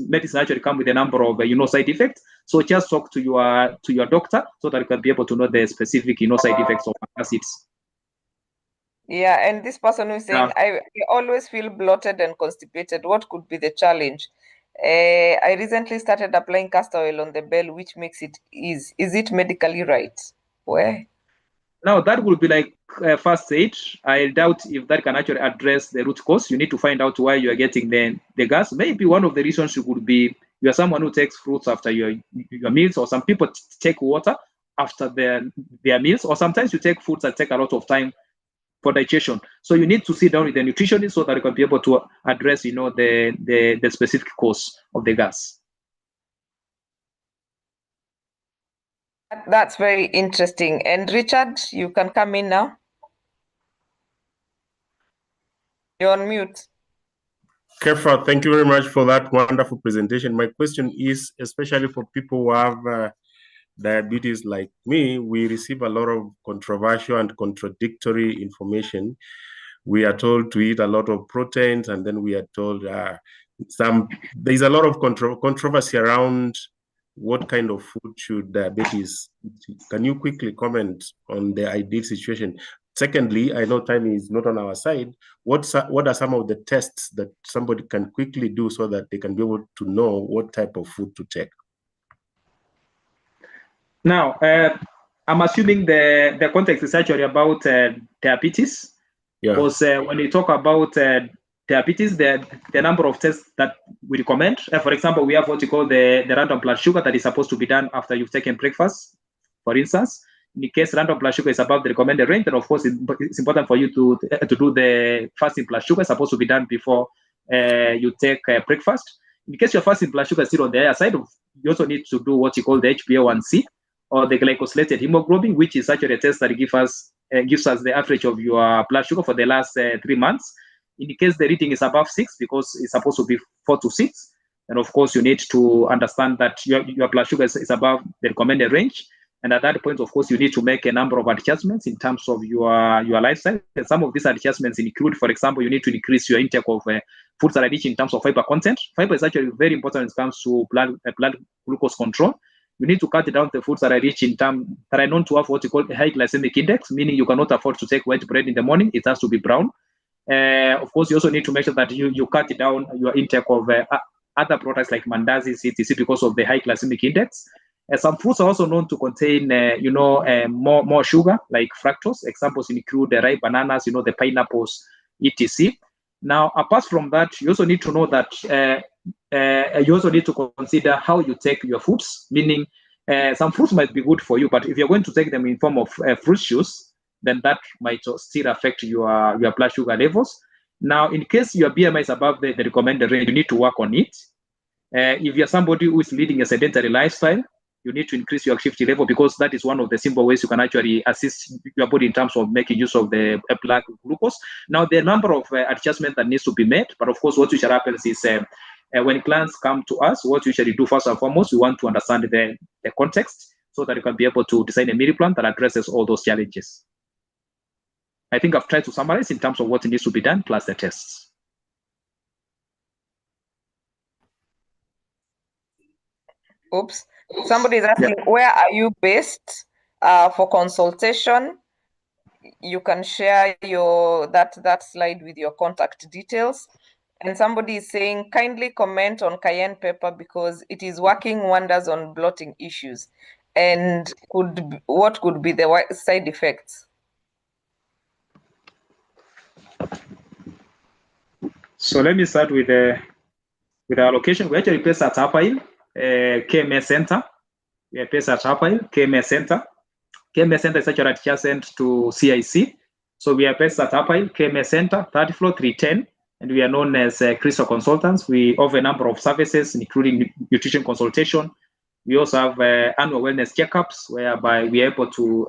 medicine actually come with a number of side effects. So just talk to your doctor so that you can be able to know the specific side effects of acids. Yeah, and this person who is saying, I always feel bloated and constipated. What could be the challenge? I recently started applying castor oil on the bell, which makes it ease. Is it medically right? Where? Now, that would be like first aid. I doubt if that can actually address the root cause. You need to find out why you are getting the gas. Maybe one of the reasons would be you are someone who takes fruits after your meals, or some people take water after their meals, or sometimes you take foods that take a lot of time for digestion. So you need to sit down with the nutritionist so that you can be able to address, the specific cause of the gas. That's very interesting. And Richard, you can come in now. You're on mute. Kefa, thank you very much for that wonderful presentation. My question is, especially for people who have diabetes like me, we receive a lot of controversial and contradictory information. We are told to eat a lot of proteins, and then we are told there's a lot of controversy around what kind of food should diabetes eat. Can you quickly comment on the ideal situation? Secondly, I know time is not on our side. What are some of the tests that somebody can quickly do so that they can be able to know what type of food to take? Now, I'm assuming the context is actually about diabetes. Yeah. Because when you talk about diabetes, the number of tests that we recommend, for example, we have what you call the random blood sugar that is supposed to be done after you've taken breakfast, for instance. In case random blood sugar is above the recommended range, then of course it's important for you to do the fasting blood sugar. It's supposed to be done before you take breakfast. In case your fasting blood sugar is still on the higher side, you also need to do what you call the HbA1c, or the glycosylated hemoglobin, which is actually a test that gives us the average of your blood sugar for the last 3 months. In case the reading is above 6, because it's supposed to be 4 to 6, and of course you need to understand that your blood sugar is above the recommended range. And at that point, of course, you need to make a number of adjustments in terms of your lifestyle. And some of these adjustments include, for example, you need to increase your intake of foods that are rich in terms of fiber content. Fiber is actually very important when it comes to blood glucose control. You need to cut down the foods that are rich in terms that are known to have what you call a high glycemic index, meaning you cannot afford to take white bread in the morning. It has to be brown. Of course, you also need to make sure that you cut down your intake of other products like mandazis, etc., because of the high glycemic index. Some fruits are also known to contain, more sugar, like fructose. Examples include the ripe bananas, the pineapples, etc. Now, apart from that, you also need to know that you also need to consider how you take your foods, meaning some fruits might be good for you, but if you're going to take them in form of fruit juice, then that might still affect your blood sugar levels. Now, in case your BMI is above the recommended range, you need to work on it. If you're somebody who is leading a sedentary lifestyle, you need to increase your activity level, because that is one of the simple ways you can actually assist your body in terms of making use of the blood glucose. Now, there are a number of adjustments that needs to be made, but of course, what usually happens is when clients come to us, what we usually do first and foremost, we want to understand the context so that you can be able to design a meal plan that addresses all those challenges. I think I've tried to summarize in terms of what needs to be done plus the tests. Oops. Somebody is asking, where are you based for consultation? You can share that slide with your contact details. And somebody is saying, kindly comment on cayenne pepper because it is working wonders on bloating issues. And what could be the side effects? So let me start with our location. We actually based at Upper Hill, KMS Center. We are based at Upper Hill, KMS Center. KMS Center is actually adjacent to CIC. So we are based at Upper Hill, KMS Center, 3rd floor, 310. And we are known as Crystal Consultants. We offer a number of services, including nutrition consultation. We also have annual wellness checkups, whereby we are able to,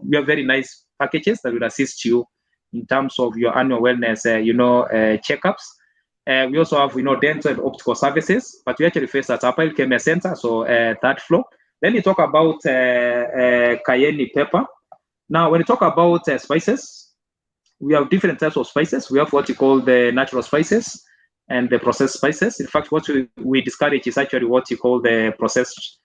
we have very nice packages that will assist you in terms of your annual wellness, checkups. We also have, dental and optical services, but we actually face at Upper Hill KMS Center, so 3rd floor. Then we talk about cayenne pepper. Now, when you talk about spices, we have different types of spices. We have what you call the natural spices and the processed spices. In fact, what we discourage is actually what you call the processed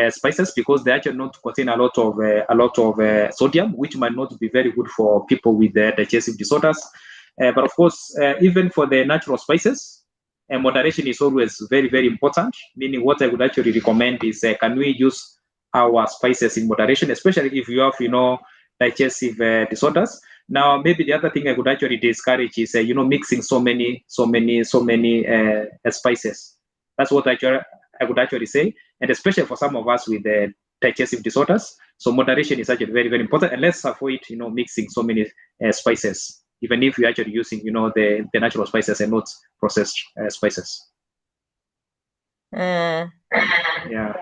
spices, because they actually not contain a lot of sodium, which might not be very good for people with digestive disorders. But of course, even for the natural spices, moderation is always very, very important. Meaning, what I would actually recommend is, can we use our spices in moderation, especially if you have, digestive disorders. Now, maybe the other thing I would actually discourage is, mixing so many spices. That's what I would actually say, and especially for some of us with digestive disorders. So moderation is actually very, very important, and let's avoid, mixing so many spices, even if you're actually using, the natural spices and not processed spices. Yeah.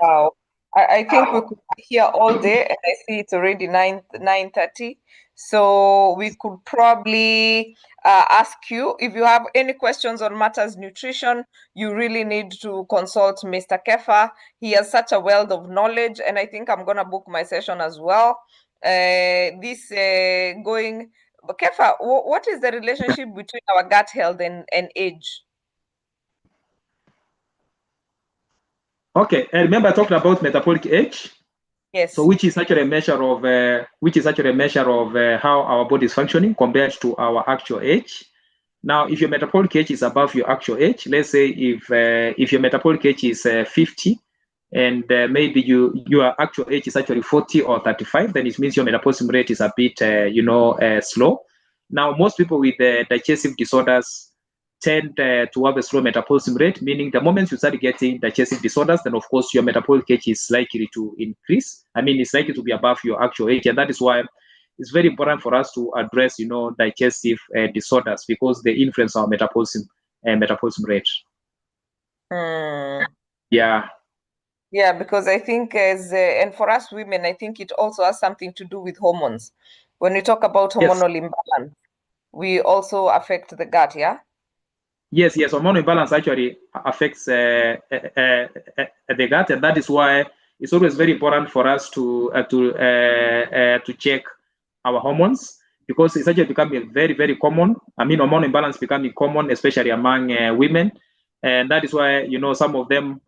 Wow. I think we could be here all day, and I see it's already 9:30. So we could probably ask you if you have any questions on matters nutrition. You really need to consult Mr. Kefa. He has such a wealth of knowledge, and I think I'm gonna book my session as well. Kefa, what is the relationship between our gut health and age? Okay, and remember I talked about metabolic age. Yes. So which is actually a measure of how our body is functioning compared to our actual age. Now, if your metabolic age is above your actual age, let's say if your metabolic age is 50, and maybe your actual age is actually 40 or 35, then it means your metabolism rate is a bit slow. Now, most people with digestive disorders tend to have a slow metabolism rate, meaning the moment you start getting digestive disorders, then of course your metabolic age is likely to increase. I mean, it's likely to be above your actual age, and that is why it's very important for us to address, digestive disorders, because they influence our metabolism rate. Yeah. Yeah, because I think and for us women, I think it also has something to do with hormones. When we talk about hormonal imbalance, we also affect the gut, yeah? Yes, hormonal imbalance actually affects the gut, and that is why it's always very important for us to check our hormones, because it's actually becoming very, very common. I mean, hormonal imbalance becoming common, especially among women, and that is why some of them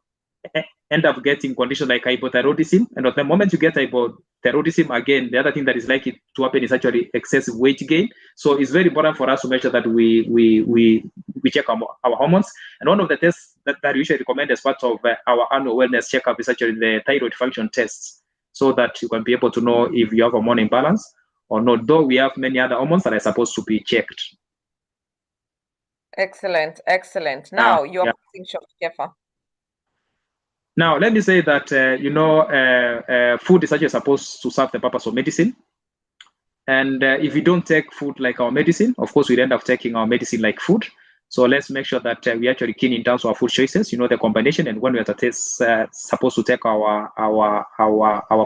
end up getting conditions like hypothyroidism, and at the moment you get hypothyroidism, again, the other thing that is likely to happen is actually excessive weight gain. So it's very important for us to make sure that we check our hormones. And one of the tests that we usually recommend as part of our annual wellness checkup is actually the thyroid function tests, so that you can be able to know if you have hormone imbalance or not, though we have many other hormones that are supposed to be checked. Excellent. Now, your closing shot, Kefa. Now, let me say that, food is actually supposed to serve the purpose of medicine. And if we don't take food like our medicine, of course, we end up taking our medicine like food. So let's make sure that we actually keen in terms of our food choices, the combination, and when we are supposed to take our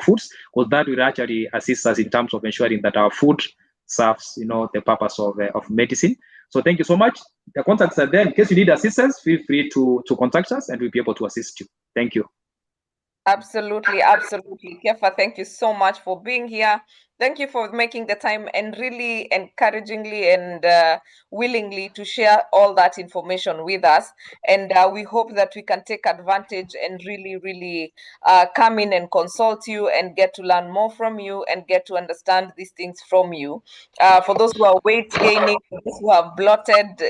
foods, because that will actually assist us in terms of ensuring that our food serves, the purpose of medicine. So thank you so much. The contacts are there. In case you need assistance, feel free to contact us, and we'll be able to assist you. Thank you. Absolutely. Kefa, thank you so much for being here. Thank you for making the time and really encouragingly and willingly to share all that information with us. And we hope that we can take advantage and really come in and consult you and get to learn more from you and get to understand these things from you. For those who are weight gaining, for those who have bloated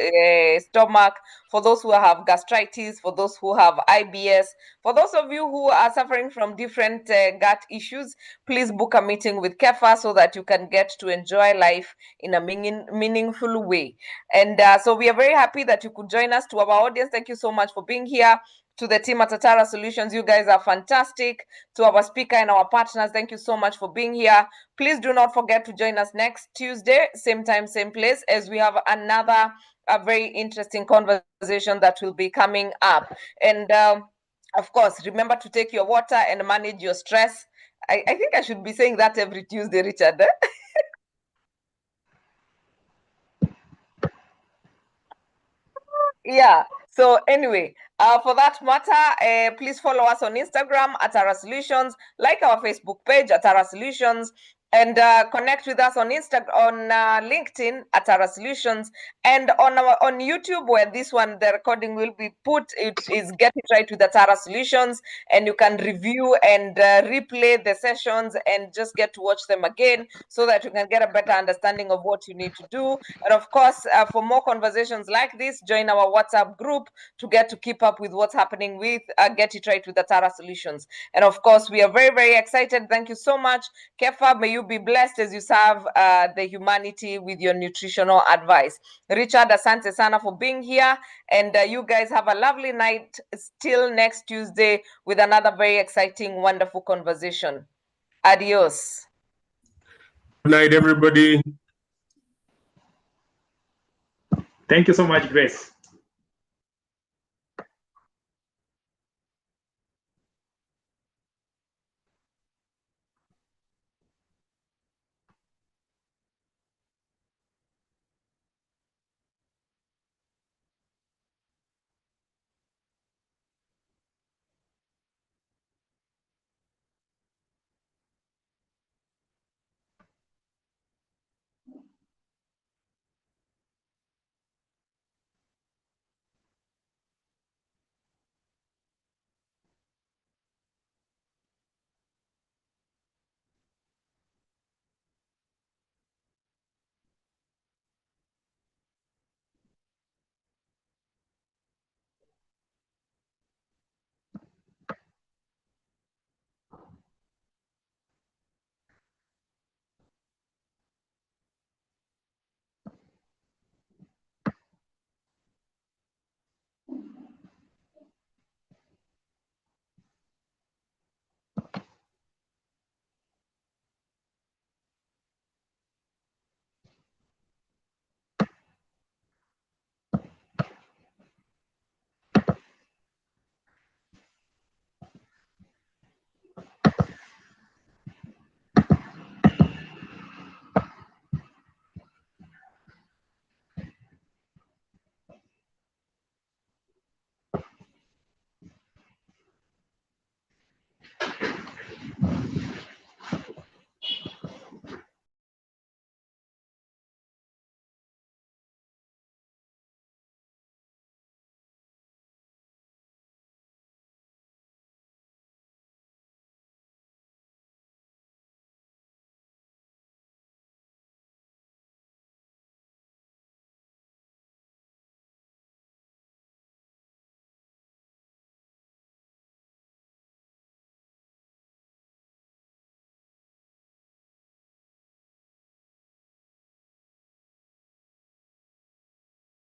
stomach, for those who have gastritis, for those who have IBS, for those of you who are suffering from different gut issues, please book a meeting with Kefa so that you can get to enjoy life in a meaningful way. And so we are very happy that you could join us. To our audience, thank you so much for being here. To the team at Atara Solutions, you guys are fantastic. To our speaker and our partners, thank you so much for being here. Please do not forget to join us next Tuesday, same time, same place, as we have a very interesting conversation that will be coming up. And of course, remember to take your water and manage your stress. I think I should be saying that every Tuesday, Richard. Yeah. So anyway, for that matter, please follow us on Instagram at Atara Solutions, like our Facebook page at Atara Solutions, and connect with us on LinkedIn at Atara Solutions, and on YouTube, where the recording will be put. It is Get It Right with Atara Solutions, and you can review and replay the sessions and just get to watch them again, so that you can get a better understanding of what you need to do. And of course, for more conversations like this, join our WhatsApp group to get to keep up with what's happening with Get It Right with Atara Solutions. And of course, we are very excited. Thank you so much. Kefa, may you be blessed as you serve the humanity with your nutritional advice. Richard, asante sana for being here. And you guys have a lovely night. Still next Tuesday with another very exciting, wonderful conversation. Adios. Good night, everybody. Thank you so much, Grace.